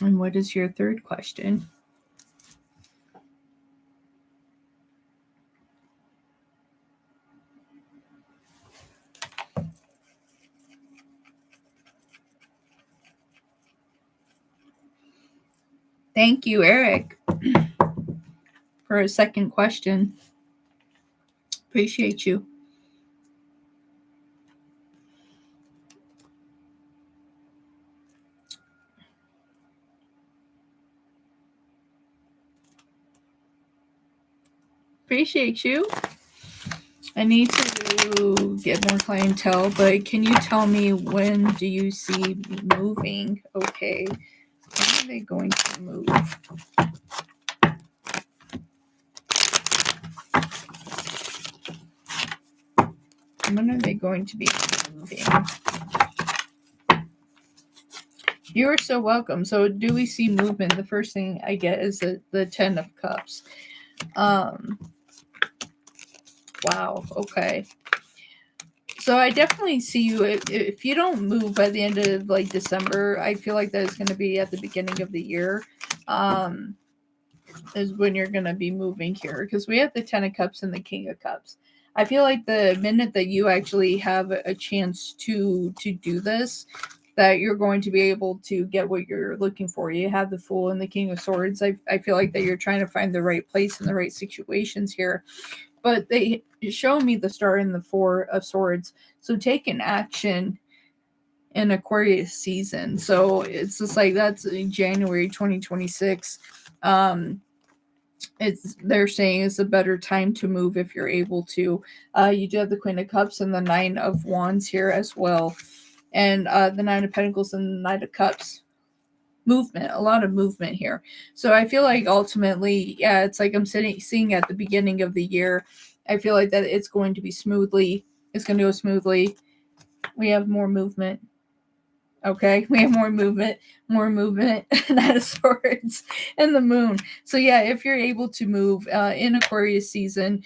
And what is your third question? Thank you, Eric, for a second question. Appreciate you. Appreciate you. I need to get more clientele, but can you tell me when do you see moving? Okay. When are they going to move? When are they going to be moving? You are so welcome. So do we see movement? The first thing I get is the Ten of Cups. Wow. Okay. So I definitely see you. If you don't move by the end of like December, I feel like that is going to be at the beginning of the year. Is when you're going to be moving here, because we have the Ten of Cups and the King of Cups. I feel like the minute that you actually have a chance to do this, that you're going to be able to get what you're looking for. You have the Fool and the King of Swords. I feel like that you're trying to find the right place and the right situations here. But they show me the Star and the Four of Swords. So take an action in Aquarius season. So it's just like that's in January 2026. They're saying it's a better time to move if you're able to. You do have the Queen of Cups and the Nine of Wands here as well, and the Nine of Pentacles and the Knight of Cups. Movement, a lot of movement here. So I feel like ultimately, yeah, it's like I'm seeing at the beginning of the year. I feel like that it's going to be smoothly. It's going to go smoothly. We have more movement. Okay, we have more movement, Knight of Swords, and the Moon. So yeah, if you're able to move in Aquarius season,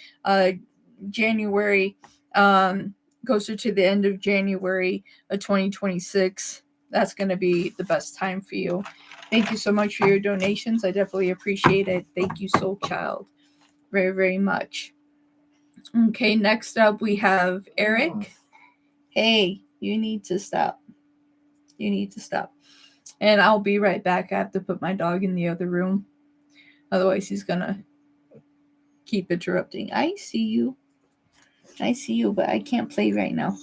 January, closer to the end of January of 2026, that's going to be the best time for you. Thank you so much for your donations. I definitely appreciate it. Thank you, Soul Child, very, very much. Okay, next up we have Eric. Hey, you need to stop. You need to stop. And I'll be right back. I have to put my dog in the other room. Otherwise, he's going to keep interrupting. I see you. I see you, but I can't play right now.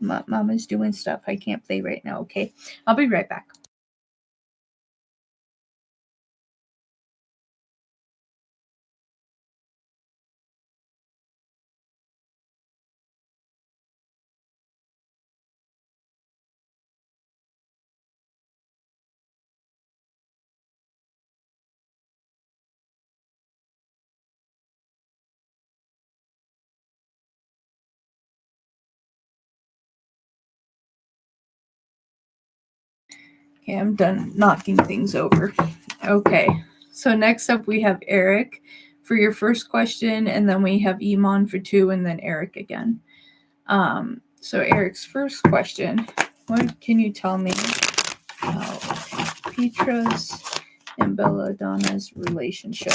Mama's doing stuff. I can't play right now, okay? I'll be right back. Okay, I'm done knocking things over. Okay, so next up we have Eric for your first question, and then we have Iman for 2, and then Eric again. So Eric's first question, what can you tell me about Petros and Belladonna's relationship?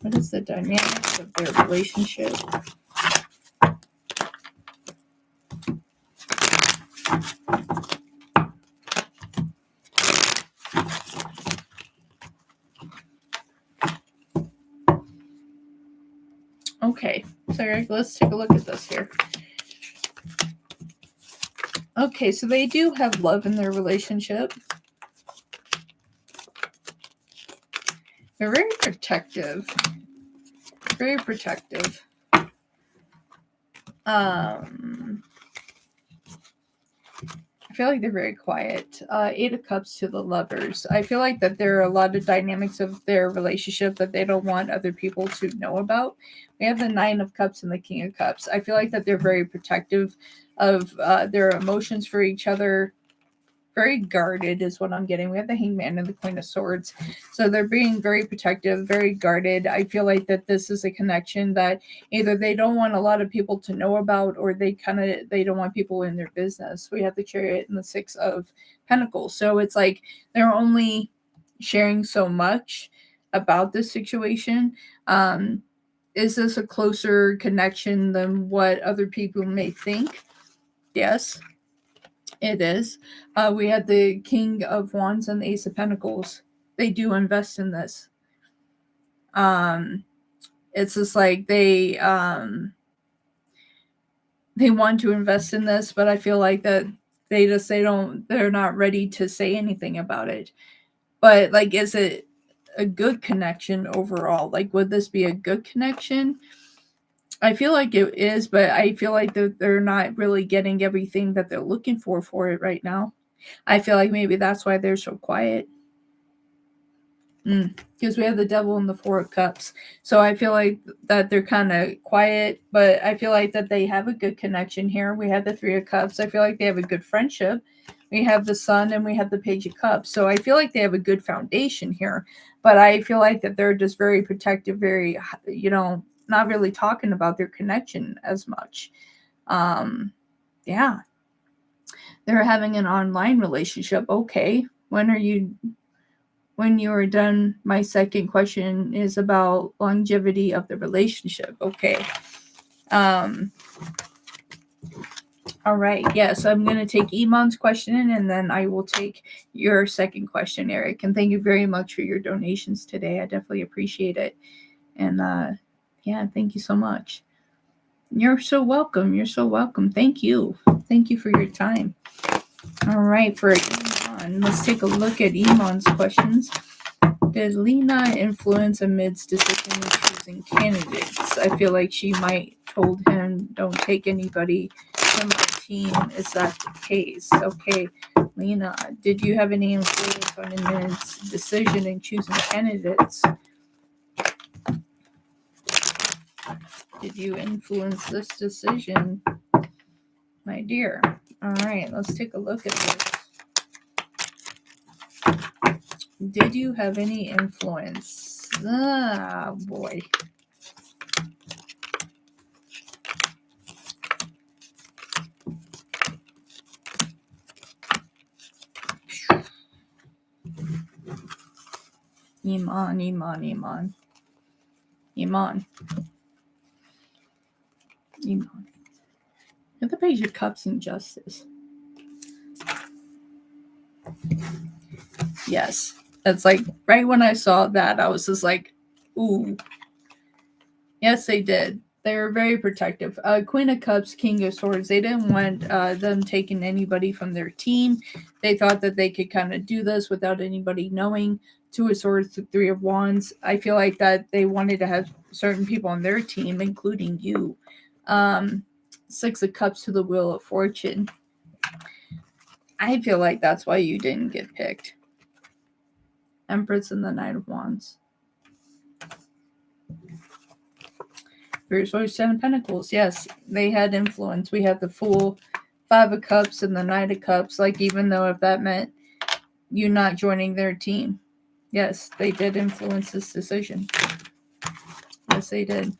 What is the dynamics of their relationship? Okay, so Eric, let's take a look at this here. Okay, so they do have love in their relationship. They're very protective. Very protective. I feel like they're very quiet. 8 of Cups to the Lovers. I feel like that there are a lot of dynamics of their relationship that they don't want other people to know about. We have the 9 of Cups and the King of Cups. I feel like that they're very protective of their emotions for each other. Very guarded is what I'm getting. We have the Hangman and the Queen of Swords. So they're being very protective, very guarded. I feel like that this is a connection that either they don't want a lot of people to know about, or they don't want people in their business. We have the Chariot and the 6 of Pentacles. So it's like they're only sharing so much about this situation. Is this a closer connection than what other people may think? Yes. It is. We had the King of Wands and the Ace of Pentacles. They do invest in this. It's just like they want to invest in this, but I feel like that they're not ready to say anything about it. But like, is it a good connection overall? Like, would this be a good connection? I feel like it is, but I feel like they're not really getting everything that they're looking for it right now. I feel like maybe that's why they're so quiet. Because we have the Devil and the 4 of Cups. So I feel like that they're kind of quiet, but I feel like that they have a good connection here. We have the 3 of Cups. I feel like they have a good friendship. We have the Sun and we have the Page of Cups. So I feel like they have a good foundation here. But I feel like that they're just very protective, very, not really talking about their connection as much. Yeah. They're having an online relationship. Okay. When you are done, my second question is about longevity of the relationship. Okay. All right. Yes, I'm going to take Iman's question and then I will take your second question, Eric. And thank you very much for your donations today. I definitely appreciate it. And yeah, thank you so much. You're so welcome. You're so welcome. Thank you. Thank you for your time. All right. For Iman, let's take a look at Iman's questions. Did Lena influence Amid's decision in choosing candidates? I feel like she might told him, don't take anybody from my team. Is that the case? Okay, Lena, did you have any influence on Amid's decision in choosing candidates? Did you influence this decision, my dear? All right, let's take a look at this. Did you have any influence? Ah, boy. Iman. At the Page of Cups and Justice. Yes. That's like right when I saw that, I was just like, ooh. Yes, they did. They were very protective. Queen of Cups, King of Swords, they didn't want them taking anybody from their team. They thought that they could kind of do this without anybody knowing. 2 of Swords, 3 of Wands. I feel like that they wanted to have certain people on their team, including you. 6 of Cups to the Wheel of Fortune. I feel like that's why you didn't get picked. Empress and the Knight of Wands. 3 of Swords, 10 of Pentacles. Yes, they had influence. We have the Fool, Five of Cups and the Knight of Cups. Like, even though if that meant you not joining their team. Yes, they did influence this decision. Yes, they did.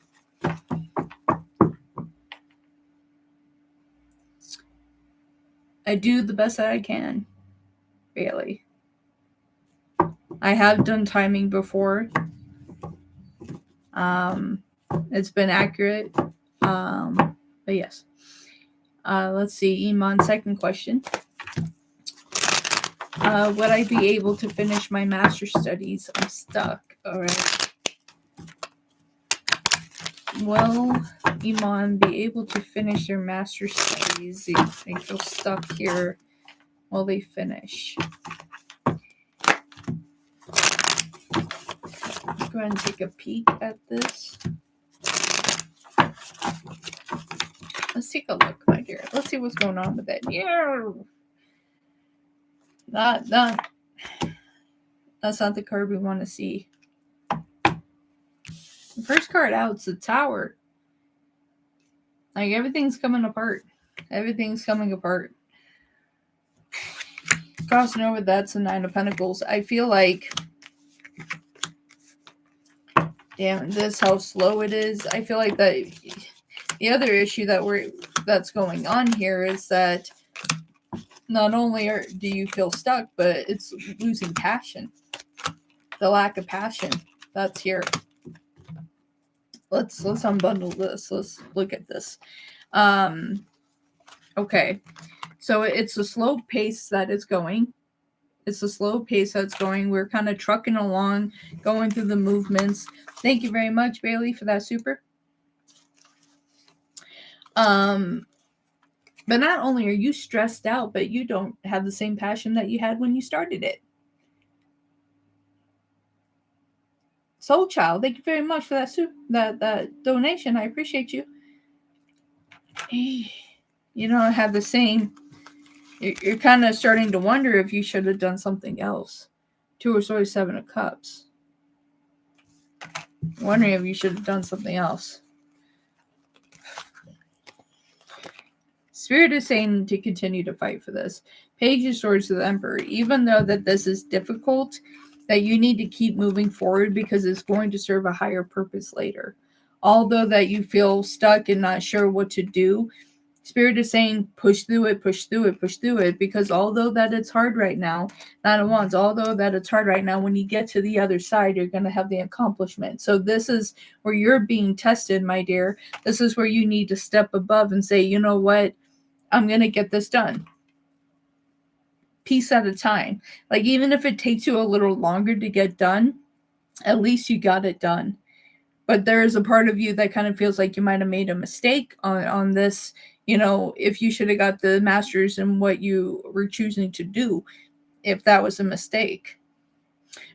I do the best that I can, Bailey. I have done timing before. It's been accurate. But yes. Let's see, Iman, second question. Would I be able to finish my master's studies? I'm stuck. All right. Will Iman be able to finish their master's studies? They feel stuck here while they finish. Let's go ahead and take a peek at this. Let's take a look, my dear. Let's see what's going on with it. Yeah. That's not the card we want to see. The first card out is the Tower. Like, everything's coming apart. Everything's coming apart. Crossing over, that's the Nine of Pentacles. I feel like, damn, this how slow it is. I feel like that the other issue that's going on here is that not only do you feel stuck, but it's losing passion. The lack of passion that's here. Let's unbundle this. Let's look at this. Okay. So it's a slow pace that it's going. It's a slow pace that's going. We're kind of trucking along, going through the movements. Thank you very much, Bailey, for that super. But not only are you stressed out, but you don't have the same passion that you had when you started it. Soul Child, thank you very much for that donation. I appreciate you. You don't have the same. You're kind of starting to wonder if you should have done something else. Two of Swords, Seven of Cups. Wondering if you should have done something else. Spirit is saying to continue to fight for this. Page of Swords to the Emperor. Even though that this is difficult, that you need to keep moving forward because it's going to serve a higher purpose later. Although that you feel stuck and not sure what to do, Spirit is saying push through it, push through it, push through it, because although that it's hard right now, Nine of Wands, although that it's hard right now, when you get to the other side, you're going to have the accomplishment. So this is where you're being tested, my dear. This is where you need to step above and say, you know what? I'm going to get this done. Piece at a time. Like, even if it takes you a little longer to get done, at least you got it done. But there is a part of you that kind of feels like you might have made a mistake on this. You know, if you should have got the master's in what you were choosing to do, if that was a mistake.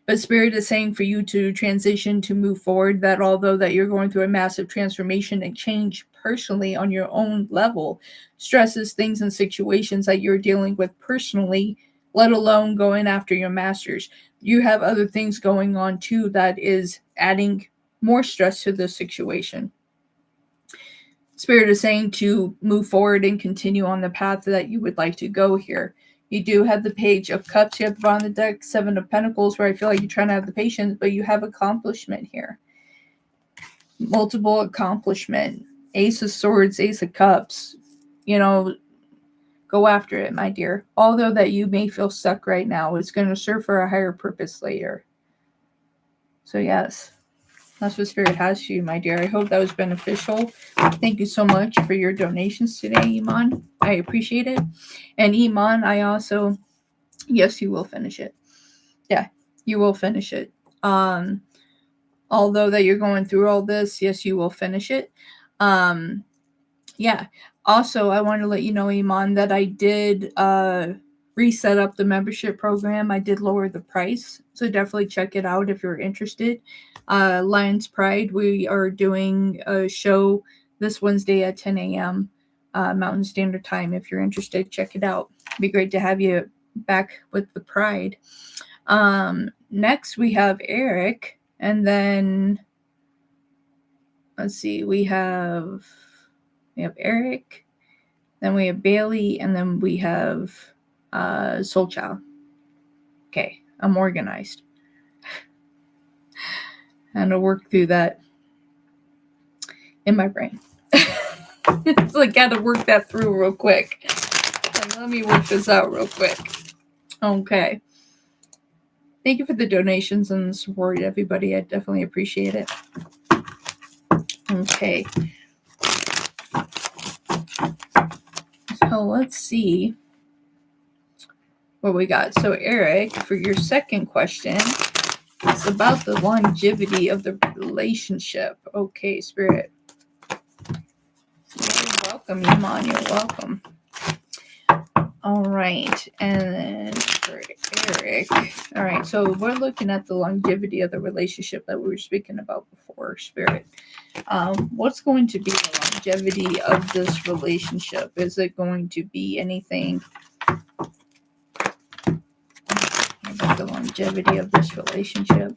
But Spirit is saying for you to transition, to move forward, that although that you're going through a massive transformation and change personally on your own level, stresses, things, and situations that you're dealing with personally, let alone going after your master's. You have other things going on too that is adding more stress to the situation. Spirit is saying to move forward and continue on the path that you would like to go here. You do have the Page of Cups. You have the bottom of the deck, Seven of Pentacles, where I feel like you're trying to have the patience, but you have accomplishment here. Multiple accomplishment. Ace of Swords, Ace of Cups. You know, go after it, my dear. Although that you may feel stuck right now, it's going to serve for a higher purpose later. So yes, that's what Spirit has for you, my dear. I hope that was beneficial. Thank you so much for your donations today, Iman. I appreciate it. And Iman, I also, yes, you will finish it. Yeah, you will finish it. Although that you're going through all this, yes, you will finish it. Yeah. Also, I want to let you know, Iman, that I did reset up the membership program. I did lower the price, so definitely check it out if you're interested. Lions Pride, we are doing a show this Wednesday at 10 a.m. Mountain Standard Time. If you're interested, check it out. It'd be great to have you back with the Pride. Next, we have Eric, and then let's see, we have Eric, Then we have Bailey, and then we have Soul Child. Okay, I'm organized. And I'll work through that in my brain. It's like, gotta work that through real quick. Like, let me work this out real quick. Okay. Thank you for the donations and the support, everybody. I definitely appreciate it. Okay. So let's see what we got. So, Eric, for your second question, it's about the longevity of the relationship. Okay, Spirit. You're welcome, Iman. You're welcome. All right. And then for Eric. All right. So we're looking at the longevity of the relationship that we were speaking about before, Spirit. What's going to be the longevity of this relationship? Is it going to be anything about the longevity of this relationship?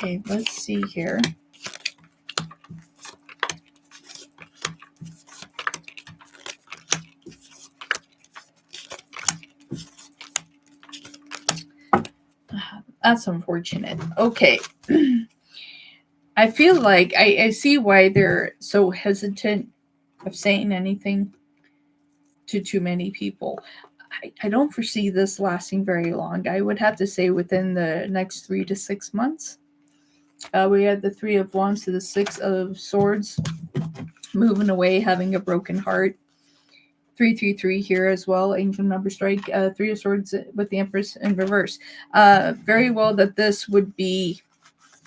Okay, let's see here. That's unfortunate. Okay. I feel like I see why they're so hesitant of saying anything to too many people. I don't foresee this lasting very long. I would have to say within the next 3 to 6 months. We had the 3 of Wands to the 6 of Swords, moving away, having a broken heart. 333 here as well, angel number strike. 3 of Swords with the Empress in reverse. Very well that this would be,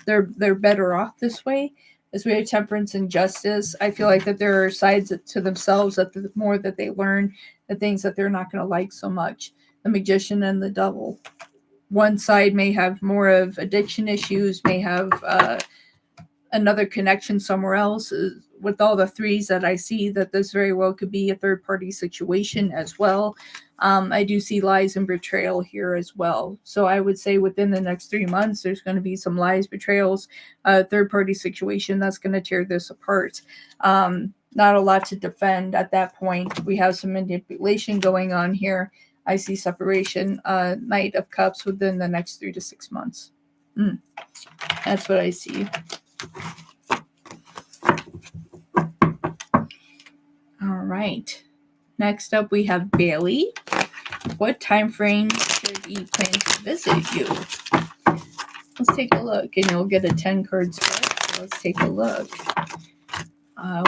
they're better off this way. As we have Temperance and Justice, I feel like that there are sides to themselves that the more that they learn, the things that they're not going to like so much. The Magician and the Devil. One side may have more of addiction issues, may have another connection somewhere else. With all the 3s that I see, that this very well could be a third-party situation as well. I do see lies and betrayal here as well. So I would say within the next 3 months, there's going to be some lies, betrayals, third-party situation that's going to tear this apart. Not a lot to defend at that point. We have some manipulation going on here. I see separation, Knight of Cups within the next 3 to 6 months. That's what I see. All right. Next up, we have Bailey. What time frame should he plan to visit you? Let's take a look, and you'll get a 10 card spread. So let's take a look.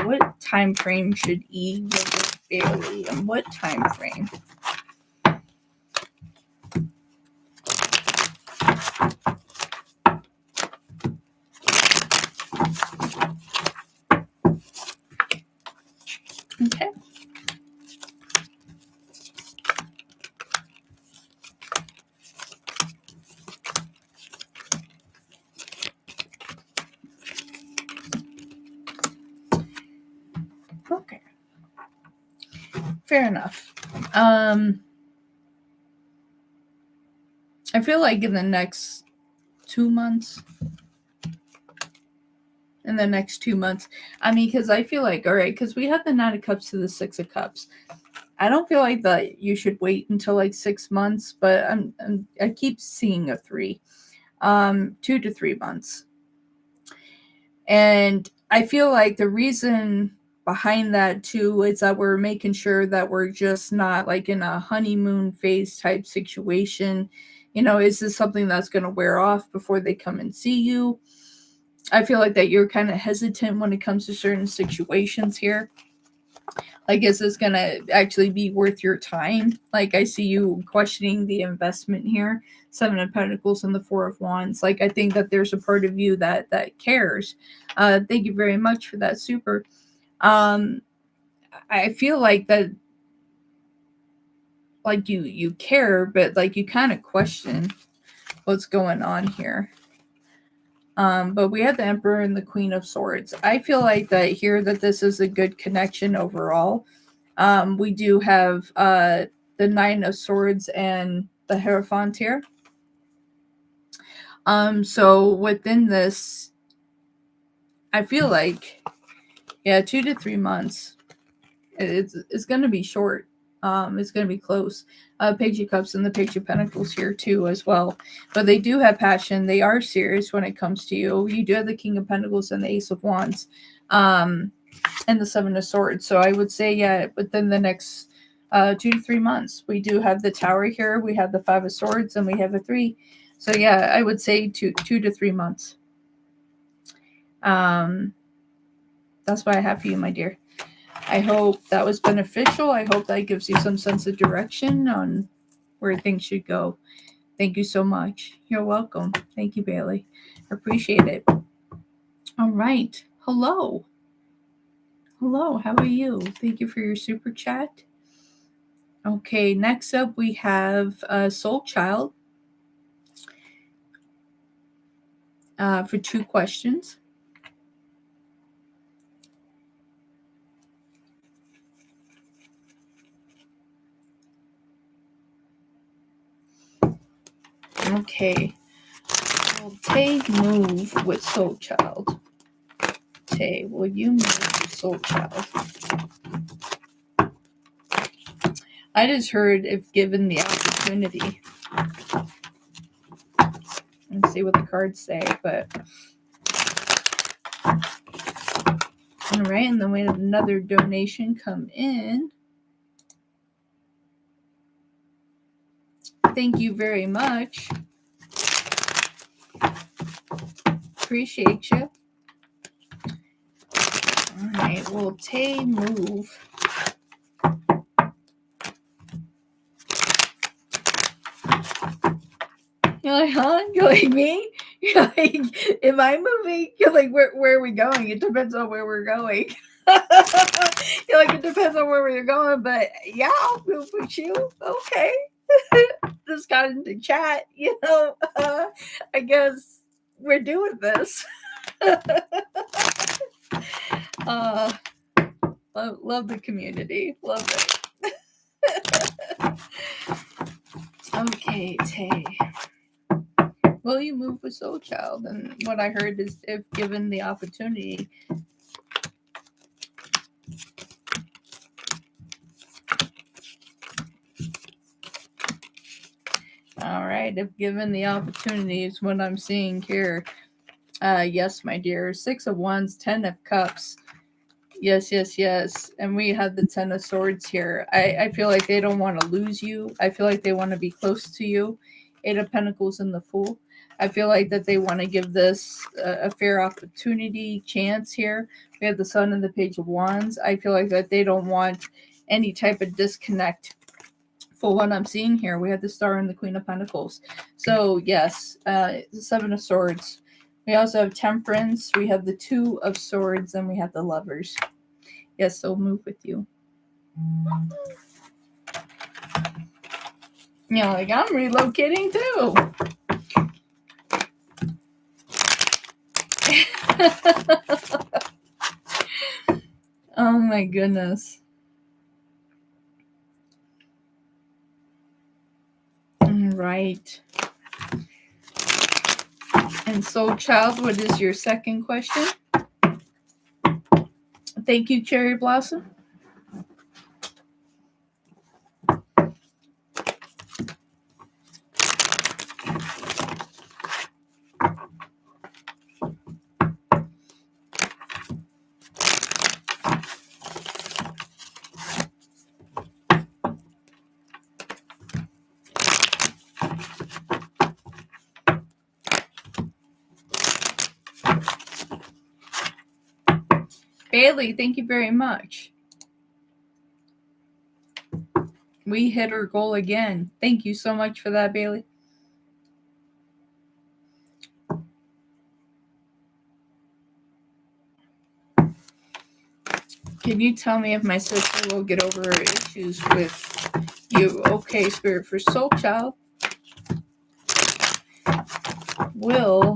What time frame should he visit Bailey, and what time frame? Okay. Okay. Fair enough. I feel like in the next 2 months. In the next 2 months. I mean, because I feel like, all right, because we have the 9 of Cups to the 6 of Cups. I don't feel like that you should wait until like 6 months, but I keep seeing a 3. 2 to 3 months. And I feel like the reason behind that too is that we're making sure that we're just not like in a honeymoon phase type situation. You know, is this something that's going to wear off before they come and see you? I feel like that you're kind of hesitant when it comes to certain situations here. Like, is this going to actually be worth your time? Like, I see you questioning the investment here. 7 of Pentacles and the 4 of Wands. Like, I think that there's a part of you that cares. Thank you very much for that, Super. I feel like that, like, you care, but like you kind of question what's going on here. But we have the Emperor and the Queen of Swords. I feel like that here that this is a good connection overall. We do have the 9 of Swords and the Hierophant here. So within this, I feel like, 2 to 3 months. It's going to be short. It's going to be close. Page of Cups and the Page of Pentacles here too as well. But they do have passion. They are serious when it comes to you. You do have the King of Pentacles and the Ace of Wands, and the Seven of Swords. So I would say, within the next 2 to 3 months, we do have the Tower here. We have the Five of Swords and we have a 3. So I would say 2 to 3 months. That's what I have for you, my dear. I hope that was beneficial. I hope that gives you some sense of direction on where things should go. Thank you so much. You're welcome. Thank you, Bailey. I appreciate it. All right. Hello. Hello. How are you? Thank you for your super chat. Okay. Next up, we have Soul Child for 2 questions. Okay. Well, Tay, move with Soul Child. Tay, will you move with Soul Child? I just heard if given the opportunity. Let's see what the cards say, but all right, and then we have another donation come in. Thank you very much. Appreciate you. All right, well, Tay, move. You're like, huh? You're like, me? You're like, am I moving? You're like, where are we going? It depends on where we're going. You're like, it depends on where we're going, but yeah, I'll move with you. Okay. Just got into chat, I guess we're doing this. Love the community. Love it. Okay, Tay. Will you move with Soul Child? And what I heard is if given the opportunity. All right, if given the opportunity is what I'm seeing here. Yes, my dear. 6 of Wands, 10 of Cups. Yes. And we have the 10 of Swords here. I feel like they don't want to lose you. I feel like they want to be close to you. 8 of Pentacles and the Fool. I feel like that they want to give this a fair opportunity, chance here. We have the Sun and the Page of Wands. I feel like that they don't want any type of disconnect. For what I'm seeing here, we have the Star and the Queen of Pentacles. So yes, the 7 of Swords. We also have Temperance. We have the 2 of Swords, and we have the Lovers. Yes, they'll move with you. Like I'm relocating too. Oh my goodness. All right. And Soul Child, what is your second question? Thank you, Cherry Blossom. Bailey, thank you very much. We hit our goal again. Thank you so much for that, Bailey. Can you tell me if my sister will get over her issues with you? Okay, Spirit, for Soul Child. Will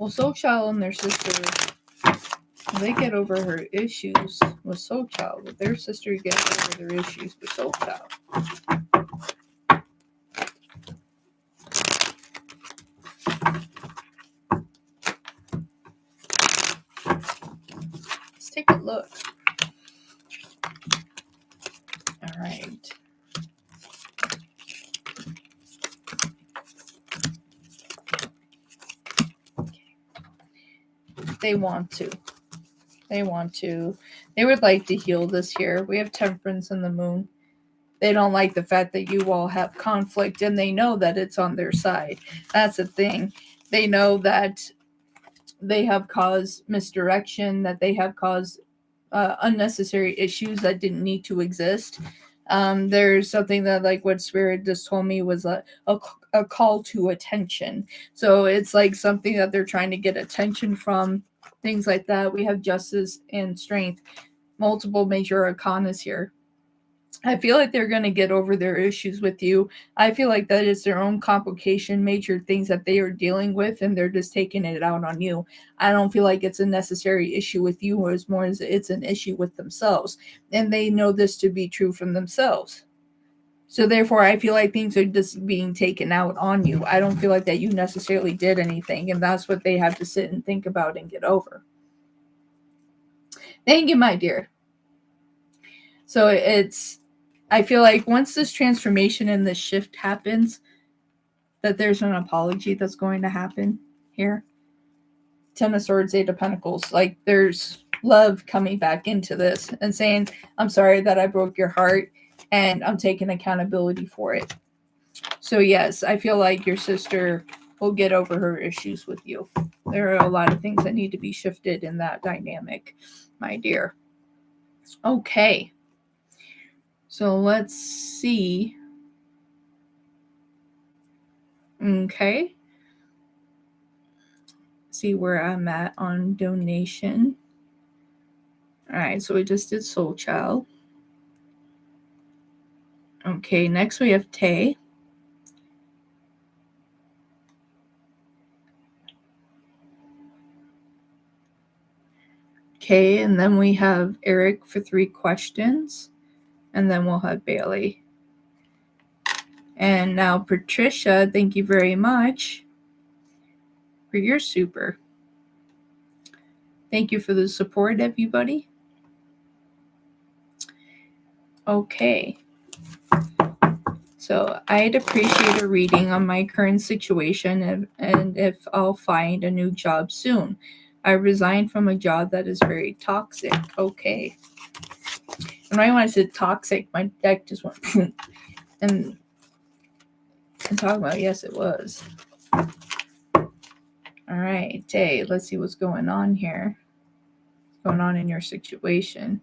Soul Child and their sister, they get over her issues with Soul Child. Will their sister get over their issues with Soul Child? Let's take a look. All right. They want to. They want to. They would like to heal this here. We have Temperance and the Moon. They don't like the fact that you all have conflict, and they know that it's on their side. That's the thing. They know that they have caused misdirection, that they have caused unnecessary issues that didn't need to exist. There's something that, like what Spirit just told me, was a call to attention. So it's like something that they're trying to get attention from, things like that. We have Justice and Strength, multiple major arcanas here. I feel like they're going to get over their issues with you. I feel like that is their own complication, major things that they are dealing with, and they're just taking it out on you. I don't feel like it's a necessary issue with you, or as more as it's an issue with themselves. And they know this to be true from themselves. So therefore, I feel like things are just being taken out on you. I don't feel like that you necessarily did anything, and that's what they have to sit and think about and get over. Thank you, my dear. So I feel like once this transformation and this shift happens, that there's an apology that's going to happen here. Ten of Swords, Eight of Pentacles. Like, there's love coming back into this and saying, I'm sorry that I broke your heart, and I'm taking accountability for it. So yes, I feel like your sister will get over her issues with you. There are a lot of things that need to be shifted in that dynamic, my dear. Okay. So let's see. Okay. See where I'm at on donation. All right, so we just did Soul Child. Okay, next we have Tay. Okay, and then we have Eric for 3 questions. And then we'll have Bailey. And now Patricia, thank you very much for your super. Thank you for the support, everybody. Okay. So I'd appreciate a reading on my current situation and if I'll find a new job soon. I resigned from a job that is very toxic. Okay. And right when I said toxic, my deck just went boom. And talking about, yes, it was. All right, Tay, let's see what's going on here. What's going on in your situation?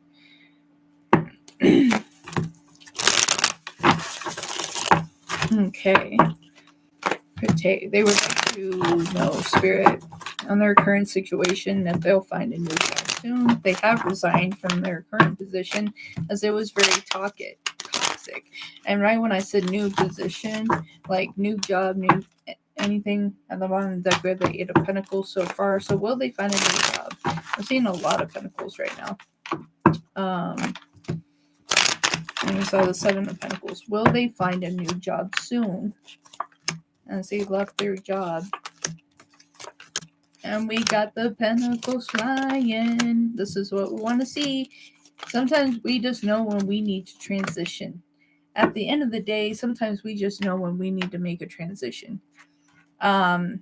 Okay. Tay, they would like to know, Spirit, on their current situation, if they'll find a new job soon. They have resigned from their current position as it was very toxic. And right when I said new position, like new job, new anything, at the bottom of the deck we have the Eight of Pentacles so far. So will they find a new job? I'm seeing a lot of Pentacles right now. And we saw the Seven of Pentacles. Will they find a new job soon? As they left their job. And we got the Pentacles flying. This is what we want to see. Sometimes we just know when we need to transition. At the end of the day, sometimes we just know when we need to make a transition. And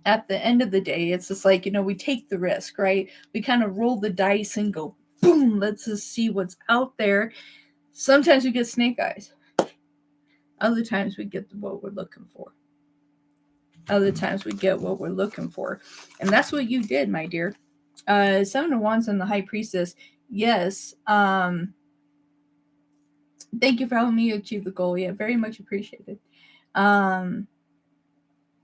at the end of the day, it's just like, we take the risk, right? We kind of roll the dice and go, boom, let's just see what's out there. Sometimes we get snake eyes. Other times we get what we're looking for. Other times we get what we're looking for. And that's what you did, my dear. Seven of Wands and the High Priestess. Yes. Thank you for helping me achieve the goal. Yeah, very much appreciated.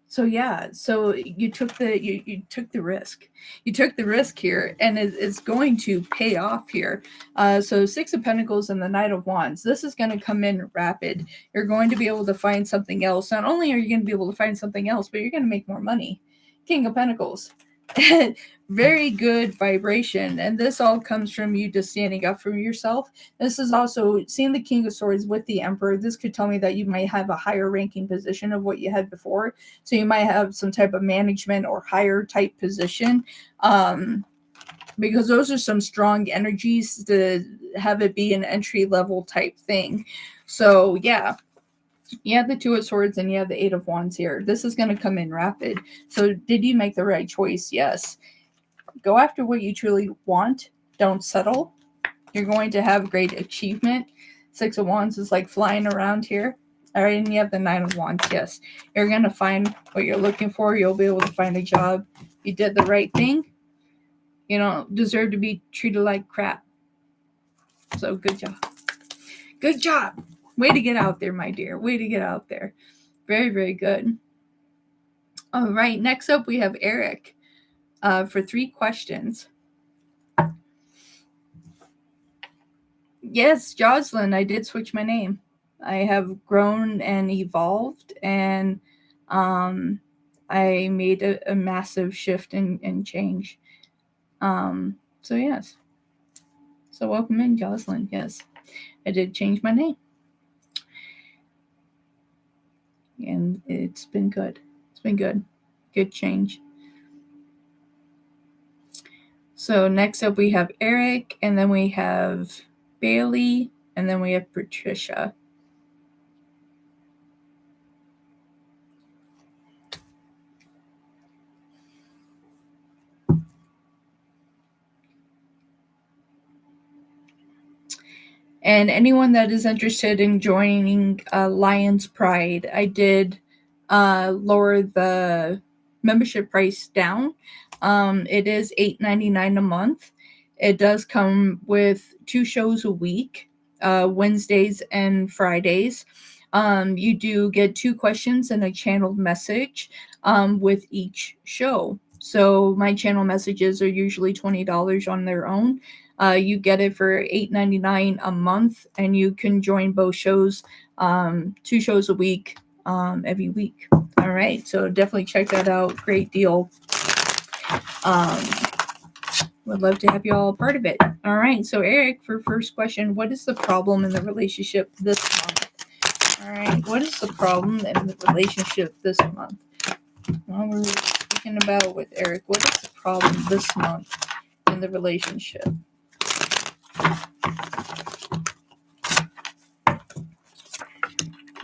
So yeah, so you took the you took the risk. You took the risk here, and it's going to pay off here. So Six of Pentacles and the Knight of Wands. This is going to come in rapid. You're going to be able to find something else. Not only are you going to be able to find something else, but you're going to make more money. King of Pentacles. Very good vibration, and this all comes from you just standing up for yourself. This is also seeing the King of Swords with the Emperor. This could tell me that you might have a higher ranking position of what you had before, so you might have some type of management or higher type position. because those are some strong energies to have it be an entry level type thing. So yeah, you have the Two of Swords and you have the Eight of Wands here. This is going to come in rapid. So did you make the right choice? Yes. Go after what you truly want. Don't settle. You're going to have great achievement. Six of Wands is like flying around here. All right, and you have the Nine of Wands. Yes, you're going to find what you're looking for. You'll be able to find a job. You did the right thing. You don't deserve to be treated like crap. So good job. Good job. Way to get out there, my dear. Way to get out there. Very, very good. All right, next up we have Eric for 3 questions. Yes, Jocelyn, I did switch my name. I have grown and evolved, and I made a massive shift and change. So yes. So welcome in, Jocelyn. Yes, I did change my name. And it's been good. It's been good. Good change. So next up we have Eric, and then we have Bailey, and then we have Patricia. And anyone that is interested in joining Lions Pride, I did lower the membership price down. It is $8.99 a month. It does come with 2 shows a week, Wednesdays and Fridays. You do get 2 questions and a channeled message with each show. So my channel messages are usually $20 on their own. You get it for $8.99 a month, and you can join both shows, 2 shows a week, every week. All right, so definitely check that out. Great deal. Would love to have you all a part of it. All right, so Eric, for first question, what is the problem in the relationship this month? All right, what is the problem in the relationship this month? Well, we're speaking about with Eric. What is the problem this month in the relationship?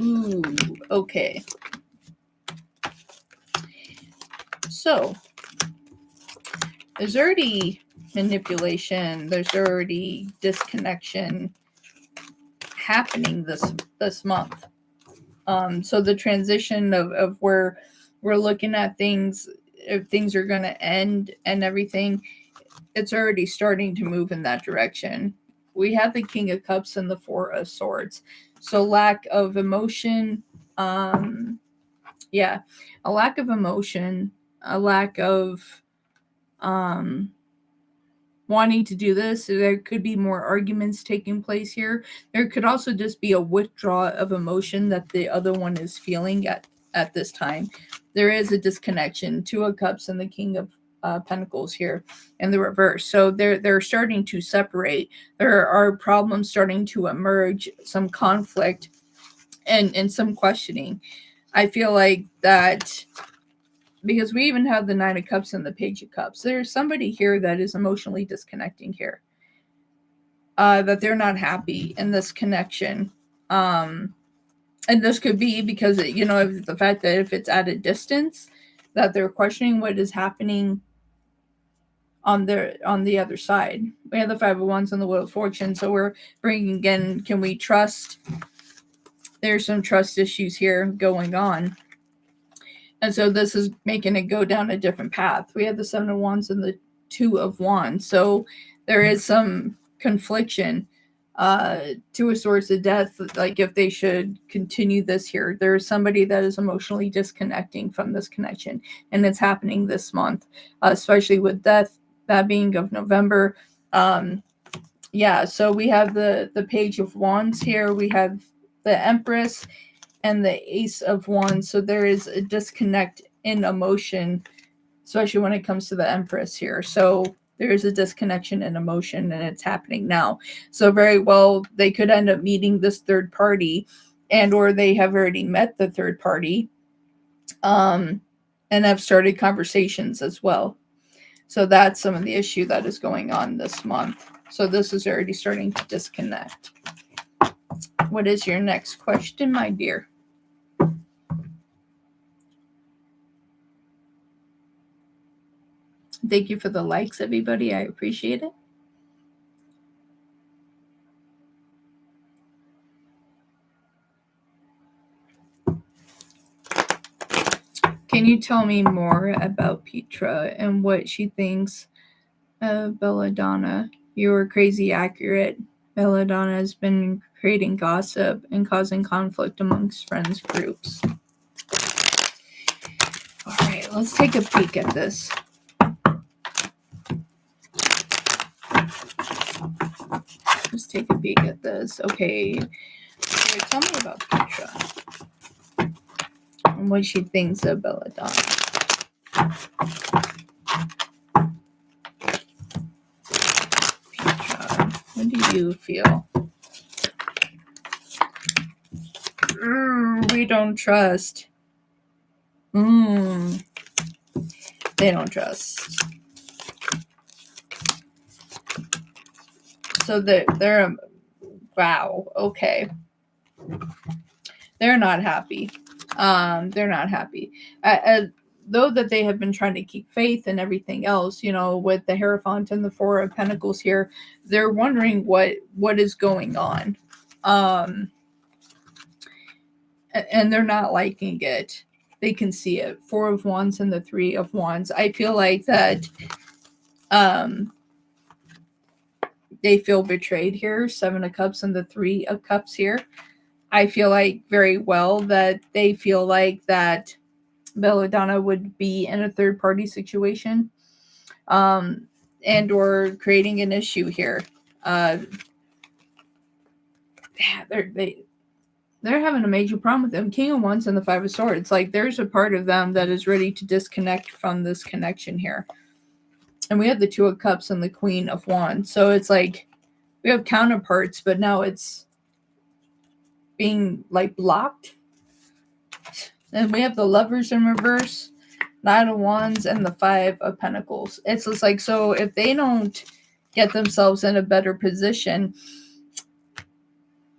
Ooh, okay. So, there's already manipulation. There's already disconnection happening this month. So the transition of where we're looking at things, if things are going to end and everything, it's already starting to move in that direction. We have the King of Cups and the Four of Swords. So lack of emotion, yeah, a lack of emotion, a lack of wanting to do this. There could be more arguments taking place here. There could also just be a withdrawal of emotion that the other one is feeling at this time. There is a disconnection. 2 of Cups and the King of Pentacles here in the reverse. So they're starting to separate. There are problems starting to emerge, some conflict and some questioning. I feel like that because we even have the 9 of Cups and the Page of Cups. There's somebody here that is emotionally disconnecting here. That they're not happy in this connection. And this could be because, the fact that if it's at a distance, that they're questioning what is happening on the other side. We have the 5 of Wands and the Wheel of Fortune. So we're bringing again, can we trust? There's some trust issues here going on. And so this is making it go down a different path. We have the 7 of Wands and the 2 of Wands. So there is some confliction. 2 of Swords of Death, like if they should continue this here. There's somebody that is emotionally disconnecting from this connection. And it's happening this month, especially with death, that being of November. Yeah, so we have the Page of Wands here. We have the Empress and the Ace of Wands. So there is a disconnect in emotion, especially when it comes to the Empress here. So there is a disconnection in emotion, and it's happening now. So very well, they could end up meeting this third party, and or they have already met the third party, and have started conversations as well. So that's some of the issue that is going on this month. So this is already starting to disconnect. What is your next question, my dear? Thank you for the likes, everybody. I appreciate it. Can you tell me more about Petra and what she thinks of Belladonna? You were crazy accurate. Belladonna has been creating gossip and causing conflict amongst friends groups. All right, let's take a peek at this. Let's take a peek at this. Okay, so tell me about Petra and what she thinks of Belladonna. Petra, what do you feel? We don't trust. They don't trust. So they're wow. Okay. They're not happy. They're not happy. Though that they have been trying to keep faith and everything else, with the Hierophant and the Four of Pentacles here, they're wondering what is going on. And they're not liking it. They can see it. Four of Wands and the Three of Wands. I feel like that they feel betrayed here. Seven of Cups and the Three of Cups here. I feel like very well that they feel like that Belladonna would be in a third party situation, and or creating an issue here. They're having a major problem with them. King of Wands and the Five of Swords. Like there's a part of them that is ready to disconnect from this connection here. And we have the Two of Cups and the Queen of Wands. So it's like we have counterparts, but now it's being like blocked. And we have the Lovers in reverse, Knight of Wands, and the Five of Pentacles. It's just like, so if they don't get themselves in a better position,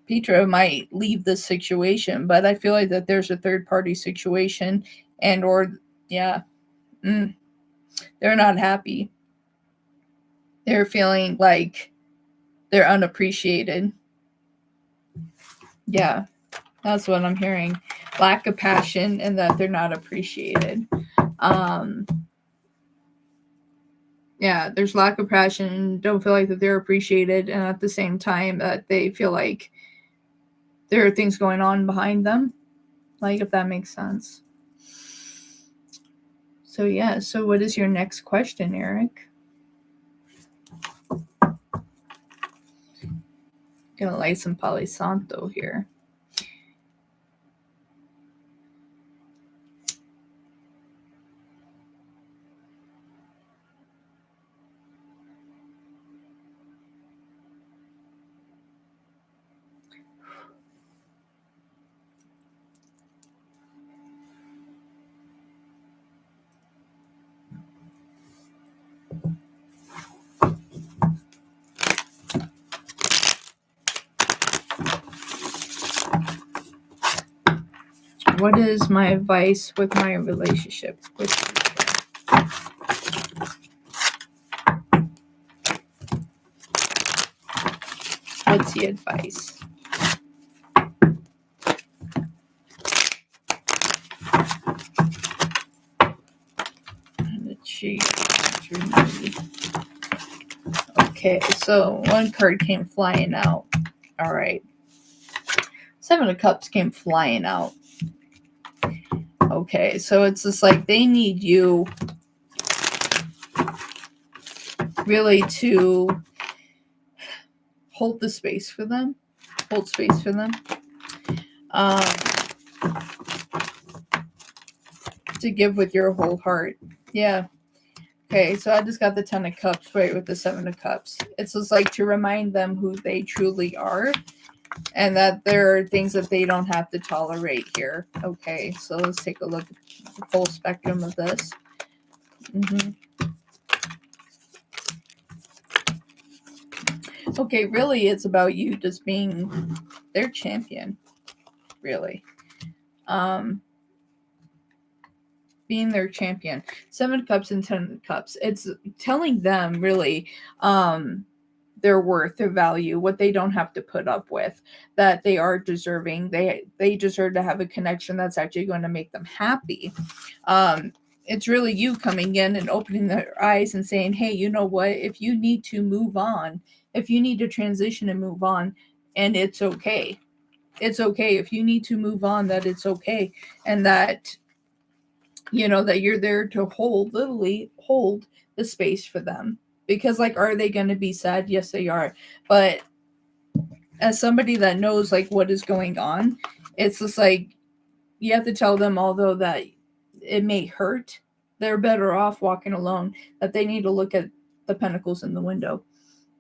Petra might leave this situation. But I feel like that there's a third party situation, and or they're not happy. They're feeling like they're unappreciated. Yeah, that's what I'm hearing. Lack of passion and that they're not appreciated. Yeah, there's lack of passion, don't feel like that they're appreciated, and at the same time that they feel like there are things going on behind them. Like, if that makes sense. So yeah, so what is your next question, Eric? Gonna light some Palo Santo here. What is my advice with my relationship with you? What's the advice? Okay, so one card came flying out. All right. Seven of Cups came flying out. Okay, so it's just like they need you really to hold the space for them. Hold space for them. To give with your whole heart. Yeah. Okay, so I just got the Ten of Cups right with the Seven of Cups. It's just like to remind them who they truly are and that there are things that they don't have to tolerate here. Okay, so let's take a look at the full spectrum of this. Okay, really, it's about you just being their champion, really. Um, being their champion. 7 cups and 10 cups. It's telling them really their worth, their value, what they don't have to put up with, that they are deserving. They deserve to have a connection that's actually going to make them happy. It's really you coming in and opening their eyes and saying, hey, you know what? If you need to move on, if you need to transition and move on, and it's okay. It's okay. If you need to move on, that it's okay. And that, that you're there to literally hold the space for them. Because, like, are they going to be sad? Yes, they are. But as somebody that knows, like, what is going on, it's just like, you have to tell them, although that it may hurt, they're better off walking alone, that they need to look at the pentacles in the window,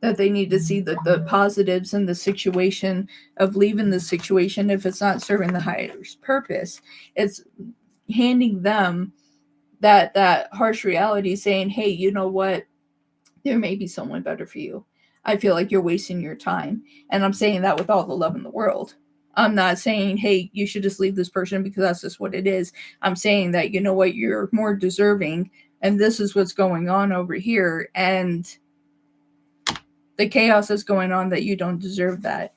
that they need to see the positives in the situation of leaving the situation if it's not serving the highest purpose. It's handing them that harsh reality, saying, hey, you know what? There may be someone better for you. I feel like you're wasting your time. And I'm saying that with all the love in the world. I'm not saying, hey, you should just leave this person because that's just what it is. I'm saying that, you know what, you're more deserving, and this is what's going on over here. And the chaos is going on, that you don't deserve that.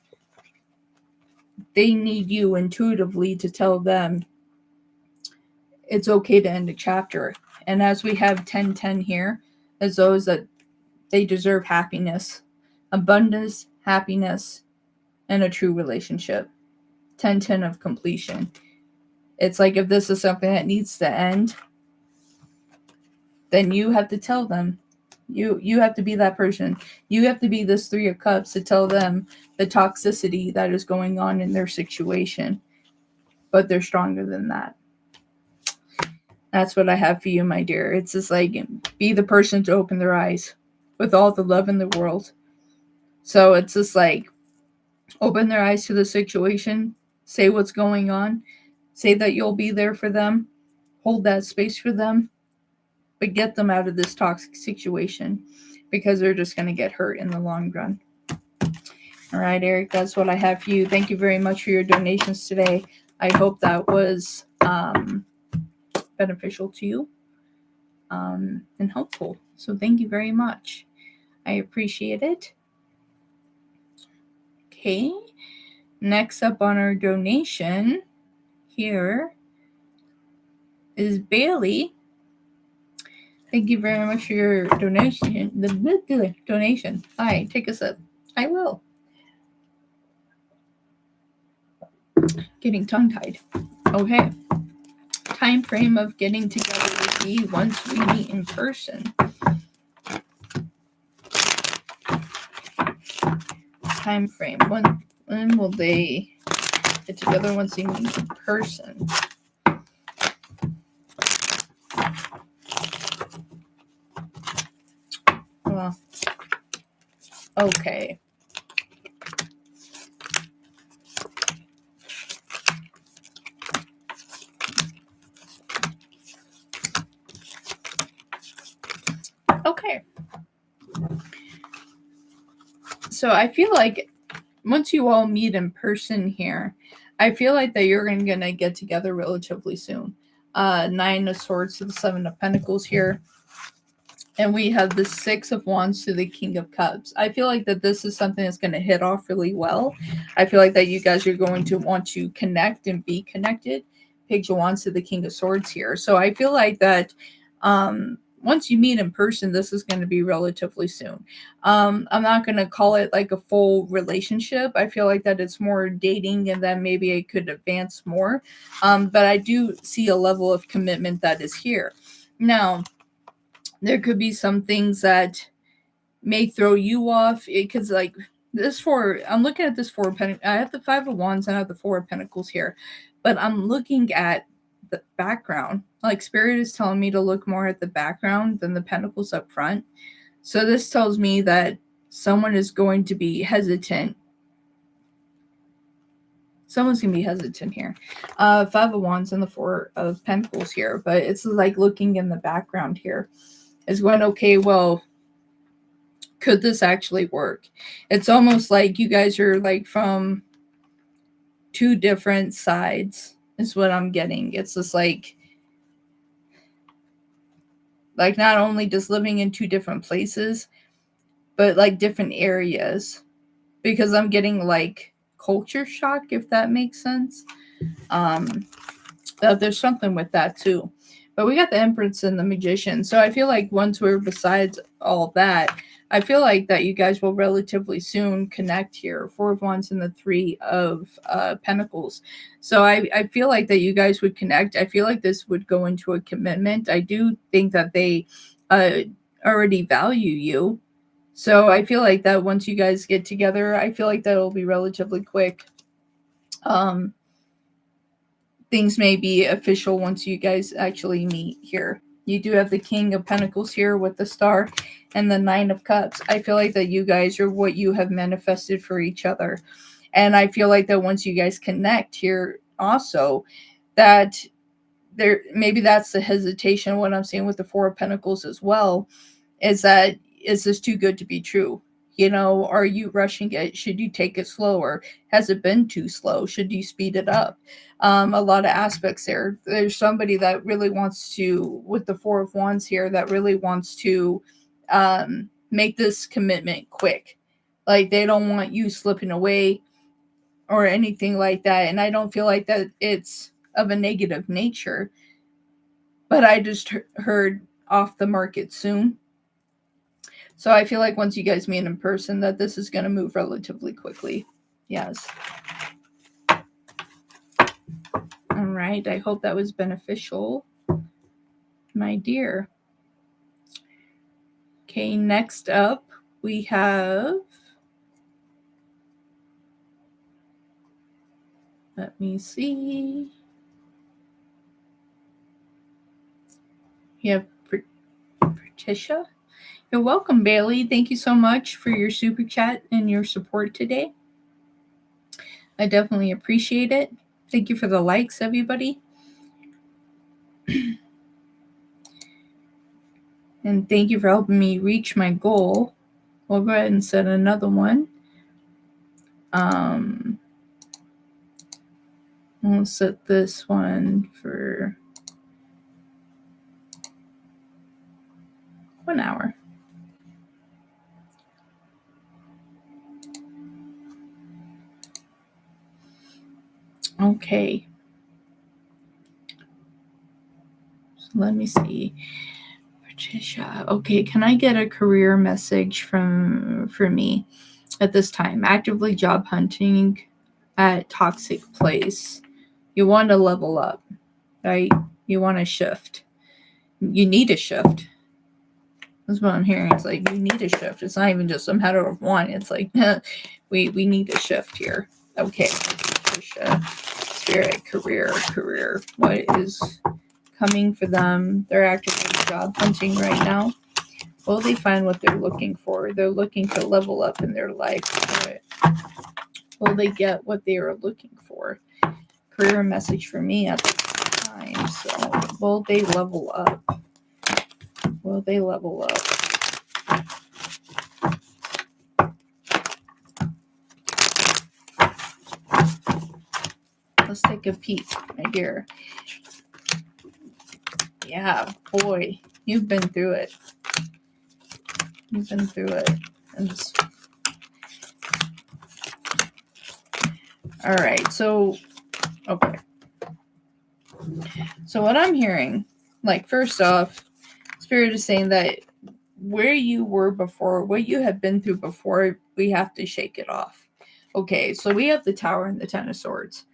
They need you intuitively to tell them it's okay to end a chapter. And as we have 10-10 here, as those that they deserve happiness, abundance, happiness, and a true relationship. 10-10 of completion. It's like, if this is something that needs to end, then you have to tell them. You have to be that person. You have to be this 3 of Cups to tell them the toxicity that is going on in their situation. But they're stronger than that. That's what I have for you, my dear. It's just like, be the person to open their eyes with all the love in the world. So it's just like, open their eyes to the situation, say what's going on, say that you'll be there for them, hold that space for them, but get them out of this toxic situation, because they're just going to get hurt in the long run. All right, Eric, that's what I have for you. Thank you very much for your donations today. I hope that was beneficial to you and helpful. So thank you very much. I appreciate it. Okay, next up on our donation here is Bailey. Thank you very much for your donation. The donation. Hi, take a sip. I will. Getting tongue-tied. Okay. Time frame of getting together with me once we meet in person. Time frame. When will they get together once they meet in person? Well, okay. Okay. So I feel like once you all meet in person here, I feel like that you're going to get together relatively soon. 9 of Swords to the 7 of Pentacles here. And we have the 6 of Wands to the King of Cups. I feel like that this is something that's going to hit off really well. I feel like that you guys are going to want to connect and be connected. Page of Wands to the King of Swords here. So I feel like that once you meet in person, this is going to be relatively soon. I'm not going to call it like a full relationship. I feel like that it's more dating, and then maybe it could advance more. But I do see a level of commitment that is here. Now, there could be some things that may throw you off, because like this 4, I'm looking at this 4 of Pentacles. I have the 5 of Wands and I have the 4 of Pentacles here, but I'm looking at the background. Like, Spirit is telling me to look more at the background than the Pentacles up front. So this tells me that someone is going to be hesitant. Someone's going to be hesitant here. 5 of Wands and the 4 of Pentacles here, but it's like looking in the background here is going, okay, well, Could this actually work? It's almost like you guys are like from two different sides is what I'm getting. It's just like not only just living in two different places, but like different areas, because I'm getting like culture shock, if that makes sense. Um, there's something with that too. But we got the Empress and the Magician. So I feel like once we're besides all that, I feel like that you guys will relatively soon connect here. Four of Wands and the Three of Pentacles. So I feel like that you guys would connect. I feel like this would go into a commitment. I do think that they uh, already value you. So I feel like that once you guys get together, I feel like that will be relatively quick. Um, things may be official once you guys actually meet here. You do have the King of Pentacles here with the Star and the Nine of Cups. I feel like that you guys are what you have manifested for each other. And I feel like that once you guys connect here also, that there maybe that's the hesitation. What I'm seeing with the Four of Pentacles as well is that, is this too good to be true? You know, are you rushing it? Should you take it slower? Has it been too slow? Should you speed it up? A lot of aspects there. There's somebody that really wants to, with the Four of Wands here, that really wants to make this commitment quick. Like they don't want you slipping away or anything like that. And I don't feel like that it's of a negative nature, but I just heard off the market soon. So I feel like once you guys meet in person, that this is going to move relatively quickly. Yes. All right. I hope that was beneficial, my dear. Okay, next up we have, let me see. We have Patricia. You're welcome, Bailey. Thank you so much for your super chat and your support today. I definitely appreciate it. Thank you for the likes, everybody. And thank you for helping me reach my goal. We'll go ahead and set another one. We'll set this one for 1 hour. Okay. So let me see. Patricia. Okay, can I get a career message for me at this time? Actively job hunting at toxic place. You want to level up, right? You want to shift. You need a shift. That's what I'm hearing. It's like you need a shift. It's not even just a matter of one. It's like we need a shift here. Okay, Patricia. Spirit, career. What is coming for them? They're actively job hunting right now. Will they find what they're looking for? They're looking to level up in their life. Will they get what they are looking for? Career message for me at this time. So, will they level up? Will they level up? Let's take a peek, my dear. Yeah, boy, you've been through it. You've been through it. And just... All right, so, okay. So what I'm hearing, like, first off, Spirit is saying that where you were before, what you have been through before, we have to shake it off. Okay, so we have the Tower and the Ten of Swords.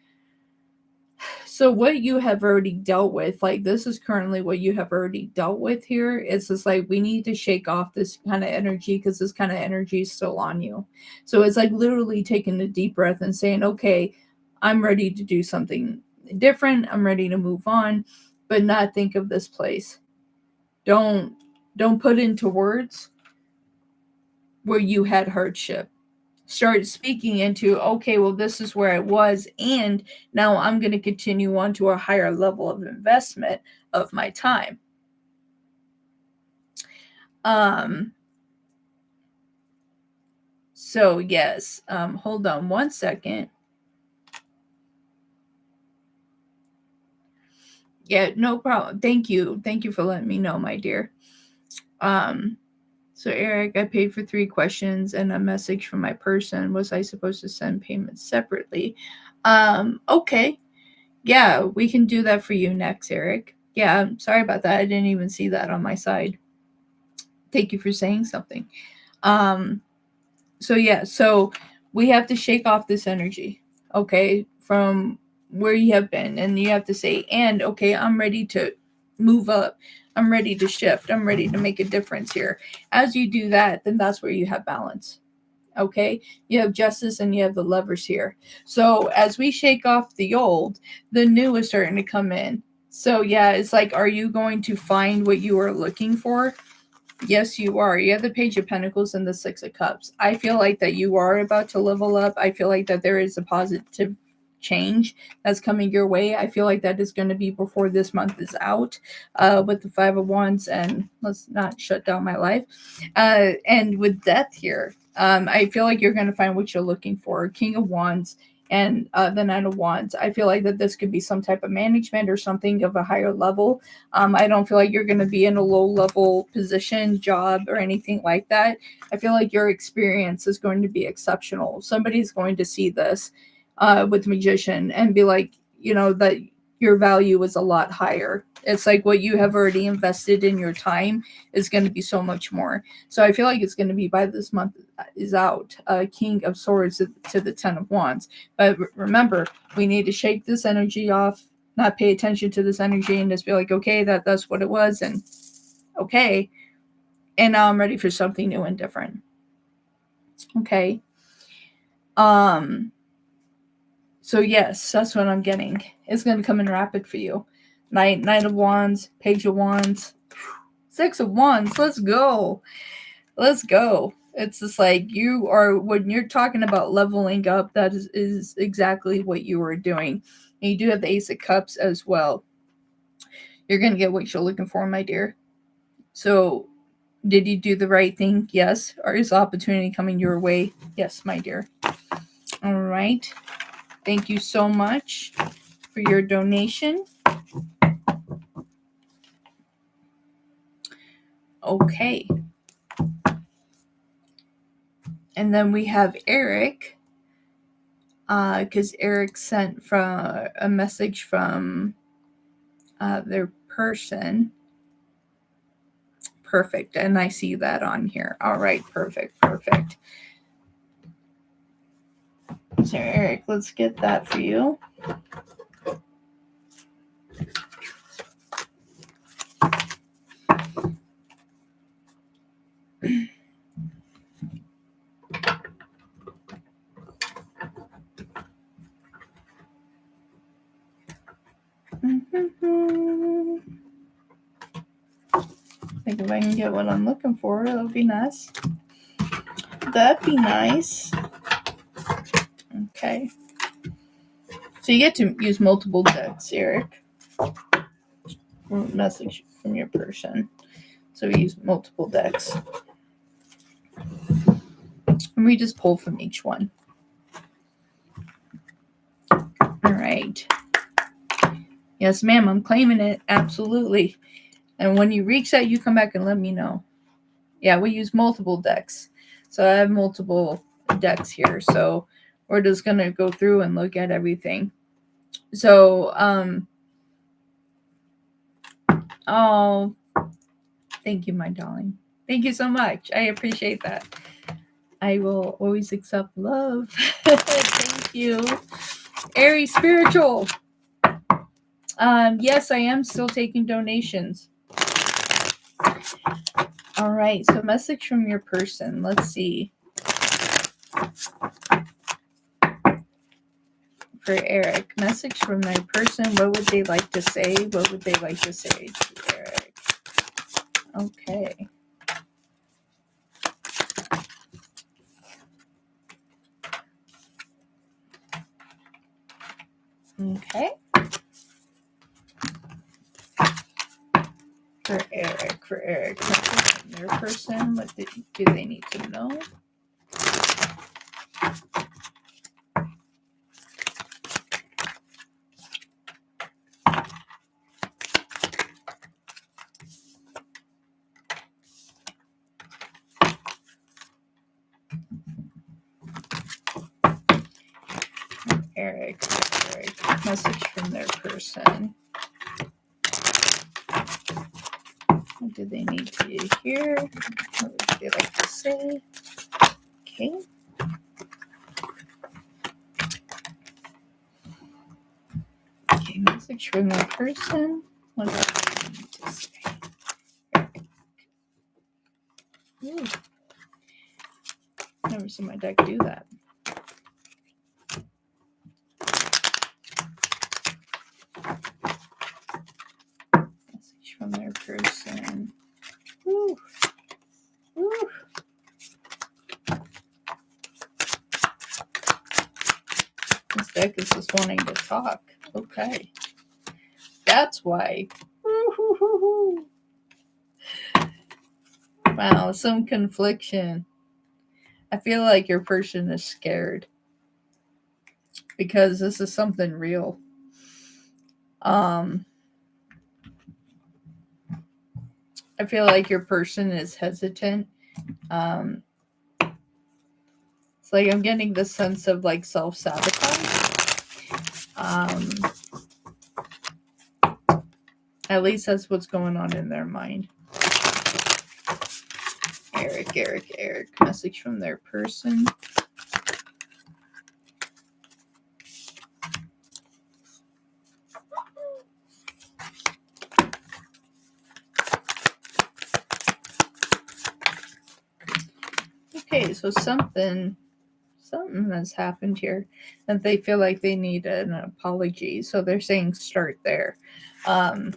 So what you have already dealt with, like this is currently what you have already dealt with here. It's just like we need to shake off this kind of energy because this kind of energy is still on you. So it's like literally taking a deep breath and saying, okay, I'm ready to do something different. I'm ready to move on, but not think of this place. Don't put into words where you had hardship. Start speaking into, okay, well, this is where I was, and now I'm going to continue on to a higher level of investment of my time. So yes, hold on one second. Yeah, no problem. Thank you. Thank you for letting me know, my dear. Um, so Eric, I paid for 3 questions and a message from my person. Was I supposed to send payments separately? Okay. Yeah, we can do that for you next, Eric. Yeah, I'm sorry about that. I didn't even see that on my side. Thank you for saying something. Um, so yeah, so we have to shake off this energy, okay, from where you have been, and you have to say, and okay, I'm ready to move up, I'm ready to shift, I'm ready to make a difference here. As you do that, then that's where you have balance. Okay, you have justice and you have the lovers here. So as we shake off the old, the new is starting to come in. So yeah, it's like, are you going to find what you are looking for? Yes, you are. You have the Page of Pentacles and the Six of Cups. I feel like that you are about to level up. I feel like that there is a positive change that's coming your way. I feel like that is going to be before this month is out, with the Five of Wands, and let's not shut down my life. And with Death here, I feel like you're going to find what you're looking for. King of Wands and the Nine of Wands. I feel like that this could be some type of management or something of a higher level. I don't feel like you're going to be in a low level position, job, or anything like that. I feel like your experience is going to be exceptional. Somebody's going to see this with Magician and be like, that your value is a lot higher. It's like what you have already invested in your time is going to be so much more. So I feel like it's going to be by this month is out. King of Swords to the Ten of Wands. But remember, we need to shake this energy off, not pay attention to this energy, and just be like, okay, that's what it was, and okay, and now I'm ready for something new and different. Okay. So yes, that's what I'm getting. It's gonna come in rapid for you. Knight of Wands, Page of Wands, Six of Wands. Let's go. Let's go. It's just like you are, when you're talking about leveling up, that is exactly what you are doing. And you do have the Ace of Cups as well. You're going to get what you're looking for, my dear. So, did you do the right thing? Yes. Or is opportunity coming your way? Yes, my dear. All right. Thank you so much for your donation. Okay. And then we have Eric, because Eric sent from a message from their person. Perfect. And I see that on here. All right. Perfect. So, Eric, let's get that for you. I think if I can get what I'm looking for, that'll be nice. That'd be nice. Okay. So you get to use multiple decks, Eric. Message from your person. So we use multiple decks. And we just pull from each one. All right. Yes, ma'am, I'm claiming it. Absolutely. And when you reach that, you come back and let me know. Yeah, we use multiple decks. So I have multiple decks here. So we're just going to go through and look at everything. So, oh, thank you, my darling. Thank you so much. I appreciate that. I will always accept love. Thank you. Aries Spiritual. Yes, I am still taking donations. All right, so message from your person. Let's see. For Eric, message from my person. What would they like to say? What would they like to say to Eric? Okay. Okay. For Eric, message from their person. What do they need to know? Eric. Message from their person. What do they need to hear? What would they like to say? Okay. Okay, message from their person. What else do they need to say? Ooh. Never seen my deck do that. Message from their person. Ooh. Ooh. This deck is just wanting to talk. Okay. That's why. Woo-hoo-hoo-hoo. Wow, some confliction. I feel like your person is scared because this is something real. I feel like your person is hesitant. It's like I'm getting the sense of like self-sabotage. At least that's what's going on in their mind. Eric. Message from their person. Okay, so something has happened here that they feel like they need an apology. So they're saying start there. I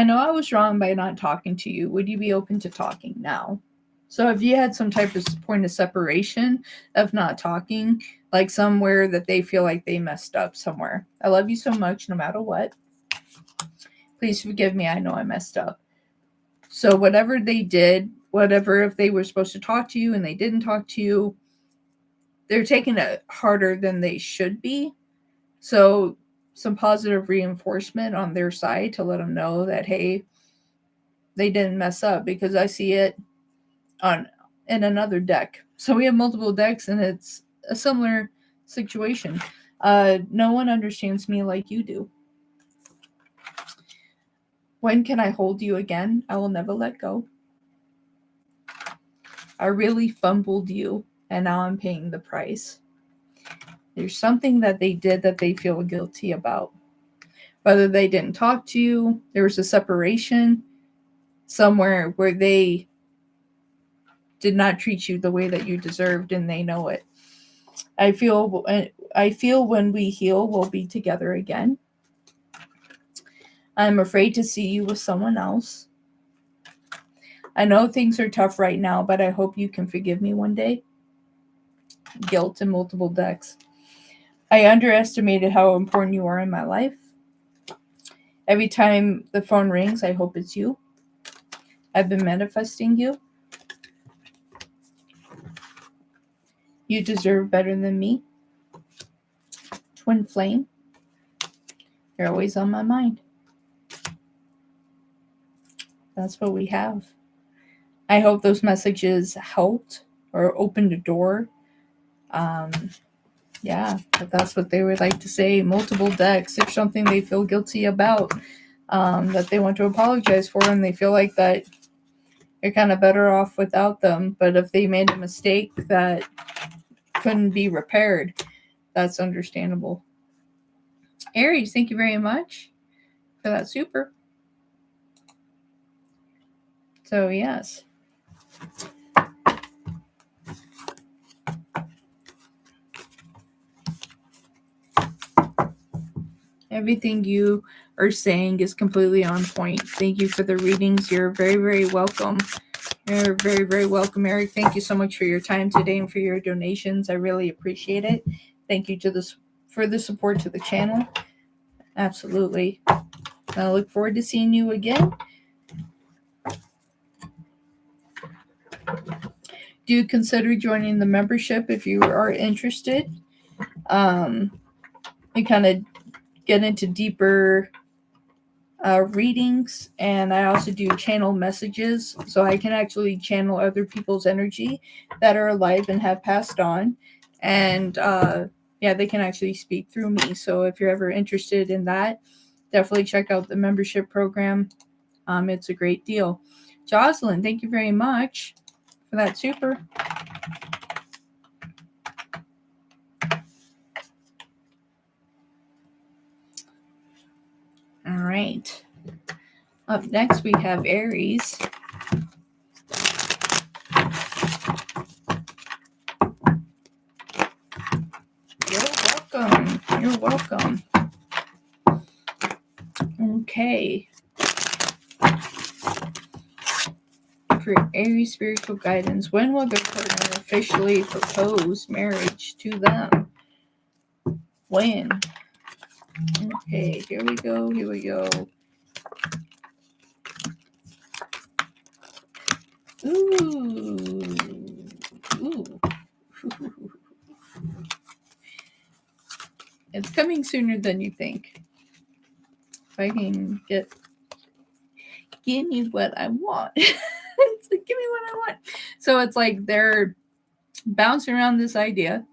know I was wrong by not talking to you. Would you be open to talking now? So if you had some type of point of separation of not talking, like somewhere that they feel like they messed up somewhere. I love you so much no matter what. Please forgive me. I know I messed up. So whatever they did, whatever if they were supposed to talk to you and they didn't talk to you, they're taking it harder than they should be. So some positive reinforcement on their side to let them know that, hey, they didn't mess up, because I see it in another deck. So we have multiple decks and it's a similar situation. No one understands me like you do. When can I hold you again? I will never let go. I really fumbled you and now I'm paying the price. There's something that they did that they feel guilty about. Whether they didn't talk to you, there was a separation somewhere where they did not treat you the way that you deserved, and they know it. I feel when we heal, we'll be together again. I'm afraid to see you with someone else. I know things are tough right now, but I hope you can forgive me one day. Guilt in multiple decks. I underestimated how important you are in my life. Every time the phone rings, I hope it's you. I've been manifesting you. You deserve better than me. Twin flame. You're always on my mind. That's what we have. I hope those messages helped or opened a door. Yeah, but that's what they would like to say. Multiple decks. If something they feel guilty about, that they want to apologize for, and they feel like that you're kind of better off without them. But if they made a mistake that couldn't be repaired, that's understandable. Aries, thank you very much for that super. So, yes. Everything you are saying is completely on point. Thank you for the readings. You're very, very welcome. You're very, very welcome, Eric. Thank you so much for your time today and for your donations. I really appreciate it. Thank you for the support to the channel. Absolutely. I look forward to seeing you again. Do consider joining the membership if you are interested. We kind of get into deeper readings, and I also do channel messages, so I can actually channel other people's energy that are alive and have passed on, and yeah, they can actually speak through me. So if you're ever interested in that, definitely check out the membership program. It's a great deal. Jocelyn, thank you very much for that super. All right. Up next, we have Aries. You're welcome. You're welcome. Okay. For Aries spiritual guidance, when will their partner officially propose marriage to them? When? Okay, here we go. Here we go. Ooh. Ooh. It's coming sooner than you think. If I can give me what I want. It's like, give me what I want. So it's like they're bouncing around this idea,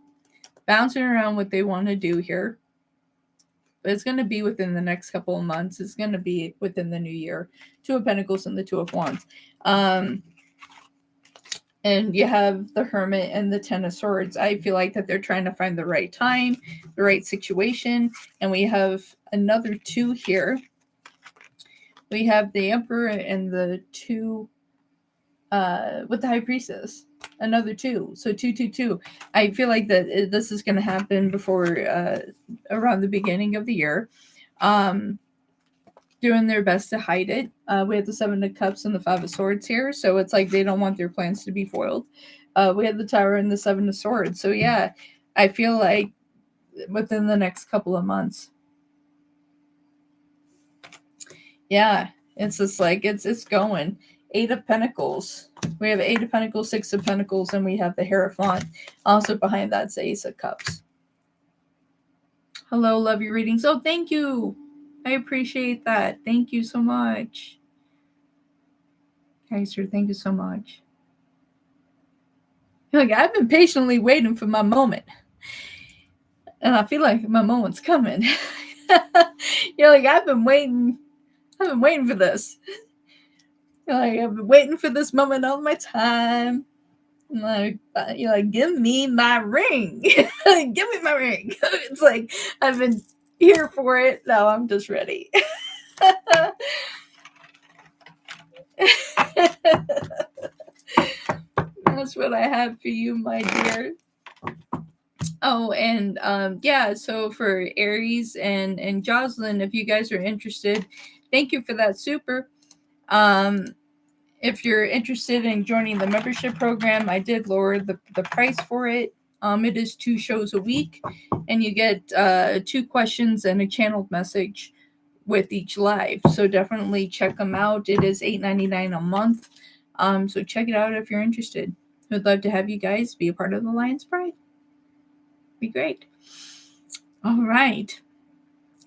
bouncing around what they want to do here. But it's going to be within the next couple of months. It's going to be within the new year. Two of Pentacles and the Two of Wands. And you have the Hermit and the Ten of Swords. I feel like that they're trying to find the right time, the right situation. And we have another two here. We have the Emperor and the two with the High Priestess. Another two. So 222. I feel like that this is going to happen before around the beginning of the year. Doing their best to hide it. We have the Seven of Cups and the Five of Swords here, so it's like they don't want their plans to be foiled. We have the Tower and the Seven of Swords. So yeah, I feel like within the next couple of months. Yeah, it's just like it's going. Eight of Pentacles. We have Eight of Pentacles, Six of Pentacles, and we have the Hierophant. Also behind that's the Ace of Cups. Hello, love your readings. Oh, thank you. I appreciate that. Thank you so much. Kaiser, thank you so much. Like, I've been patiently waiting for my moment. And I feel like my moment's coming. You're like, I've been waiting for this. You're like, I've been waiting for this moment all my time. Like, you're like, give me my ring. Give me my ring. It's like, I've been here for it. Now I'm just ready. That's what I have for you, my dear. Oh, and yeah, so for Aries and Jocelyn, if you guys are interested, thank you for that super. If you're interested in joining the membership program, I did lower the price for it. It is 2 shows a week, and you get 2 questions and a channeled message with each live. So definitely check them out. It is $8.99 a month. So check it out if you're interested. We'd love to have you guys be a part of the Lions Pride. Be great. All right.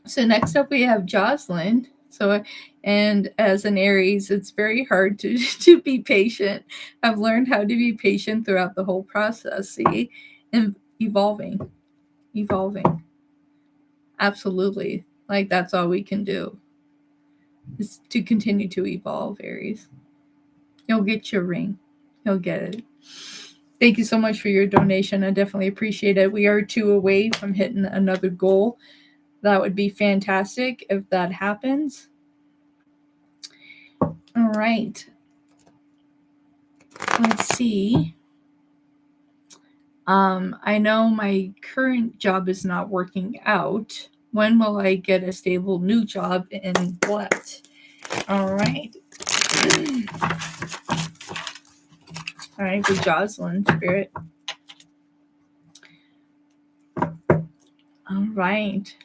So next up we have Jocelyn. So, and as an Aries, it's very hard to be patient. I've learned how to be patient throughout the whole process. See, and evolving. Absolutely. Like that's all we can do is to continue to evolve, Aries. You'll get your ring. You'll get it. Thank you so much for your donation. I definitely appreciate it. We are 2 away from hitting another goal. That would be fantastic if that happens. All right. Let's see. I know my current job is not working out. When will I get a stable new job and what? All right. All right, for Jocelyn, Spirit. All right.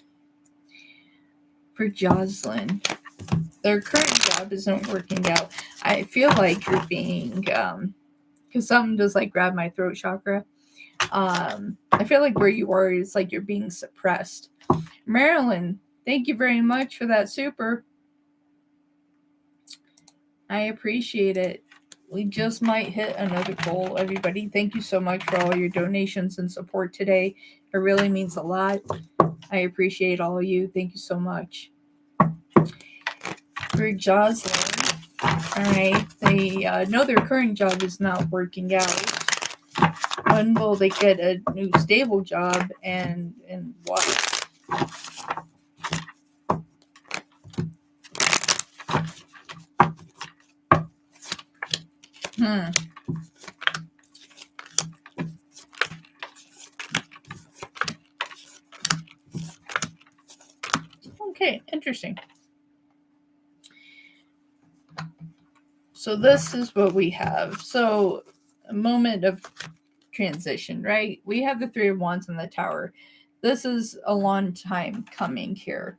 For Jocelyn, their current job isn't working out. I feel like you're being, because something just like grab my throat chakra. I feel like where you are is like you're being suppressed. Marilyn, thank you very much for that super. I appreciate it. we just might hit another goal, everybody. Thank you so much for all your donations and support today. It really means a lot. I appreciate all of you. Thank you so much. For Jocelyn, all right, they know their current job is not working out. When will they get a new stable job, and what? Hmm. Okay, interesting. So this is what we have. So a moment of transition, right? We have the Three of Wands in the Tower. This is a long time coming here.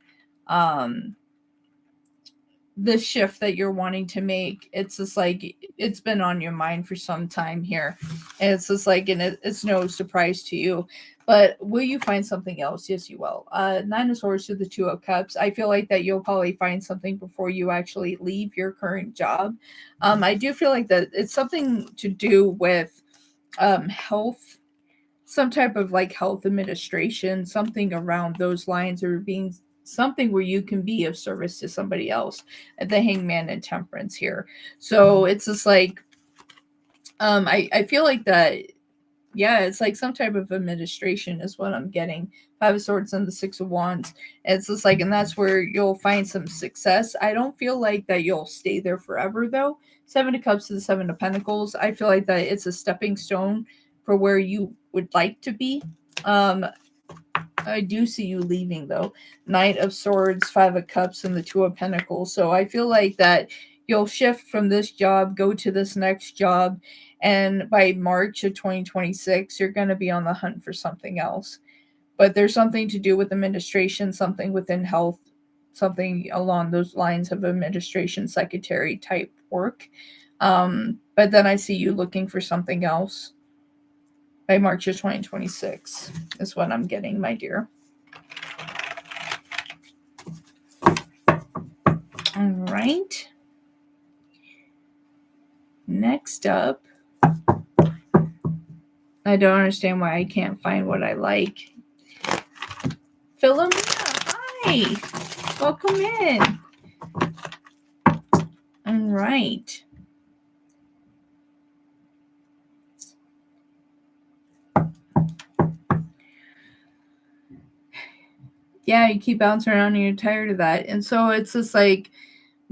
The shift that you're wanting to make, it's just like it's been on your mind for some time here, and it's just like, and it's no surprise to you. But will you find something else? Yes, you will. Nine of Swords to the Two of Cups. I feel like that you'll probably find something before you actually leave your current job. I do feel like that it's something to do with health, some type of like health administration, something around those lines, or being something where you can be of service to somebody else. At the Hangman and Temperance here. So it's just like I feel like that, yeah, it's like some type of administration is what I'm getting. Five of Swords and the Six of Wands. It's just like, and that's where you'll find some success. I don't feel like that you'll stay there forever though. Seven of Cups to the Seven of Pentacles. I feel like that it's a stepping stone for where you would like to be. I do see you leaving though. Knight of Swords, Five of Cups, and the Two of Pentacles. So I feel like that you'll shift from this job, go to this next job, and by March of 2026, you're going to be on the hunt for something else. But there's something to do with administration, something within health, something along those lines of administration, secretary type work. But then I see you looking for something else by March of 2026 is what I'm getting, my dear. All right. Next up, I don't understand why I can't find what I like. Philomena, hi. Welcome in. All right. Yeah, you keep bouncing around and you're tired of that. And so it's just like,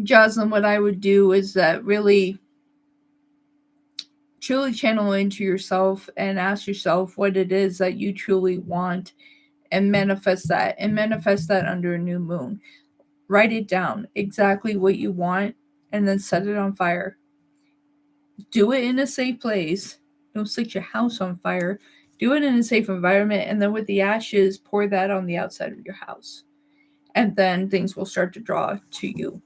Jocelyn, what I would do is that really truly channel into yourself and ask yourself what it is that you truly want, and manifest that under a new moon. Write it down, exactly what you want, and then set it on fire. Do it in a safe place. Don't set your house on fire. Do it in a safe environment, and then with the ashes, pour that on the outside of your house. And then things will start to draw to you.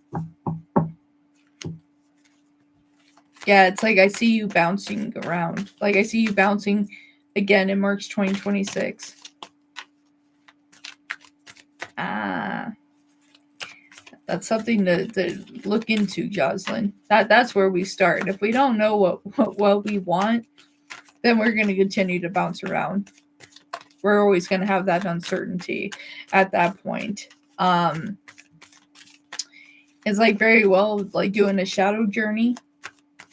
Yeah, it's like I see you bouncing around. Like I see you bouncing again in March 2026. That's something to look into, Jocelyn. That's where we start. If we don't know what we want, then we're going to continue to bounce around. We're always going to have that uncertainty at that point. It's like very well, like doing a shadow journey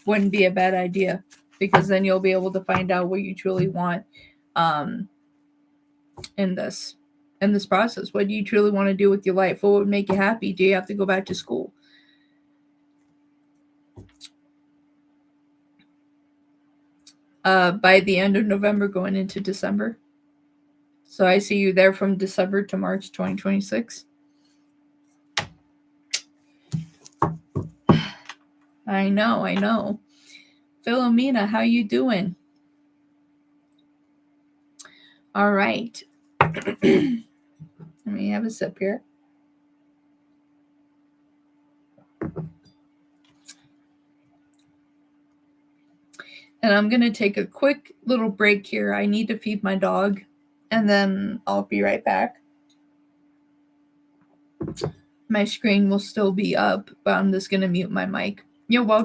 wouldn't be a bad idea, because then you'll be able to find out what you truly want in this process. What do you truly want to do with your life? What would make you happy? Do you have to go back to school? By the end of November, going into December. So I see you there from December to March 2026. I know. Philomena, how you doing? All right. Let me have a sip here. And I'm going to take a quick little break here. I need to feed my dog, and then I'll be right back. My screen will still be up, but I'm just going to mute my mic. You're welcome.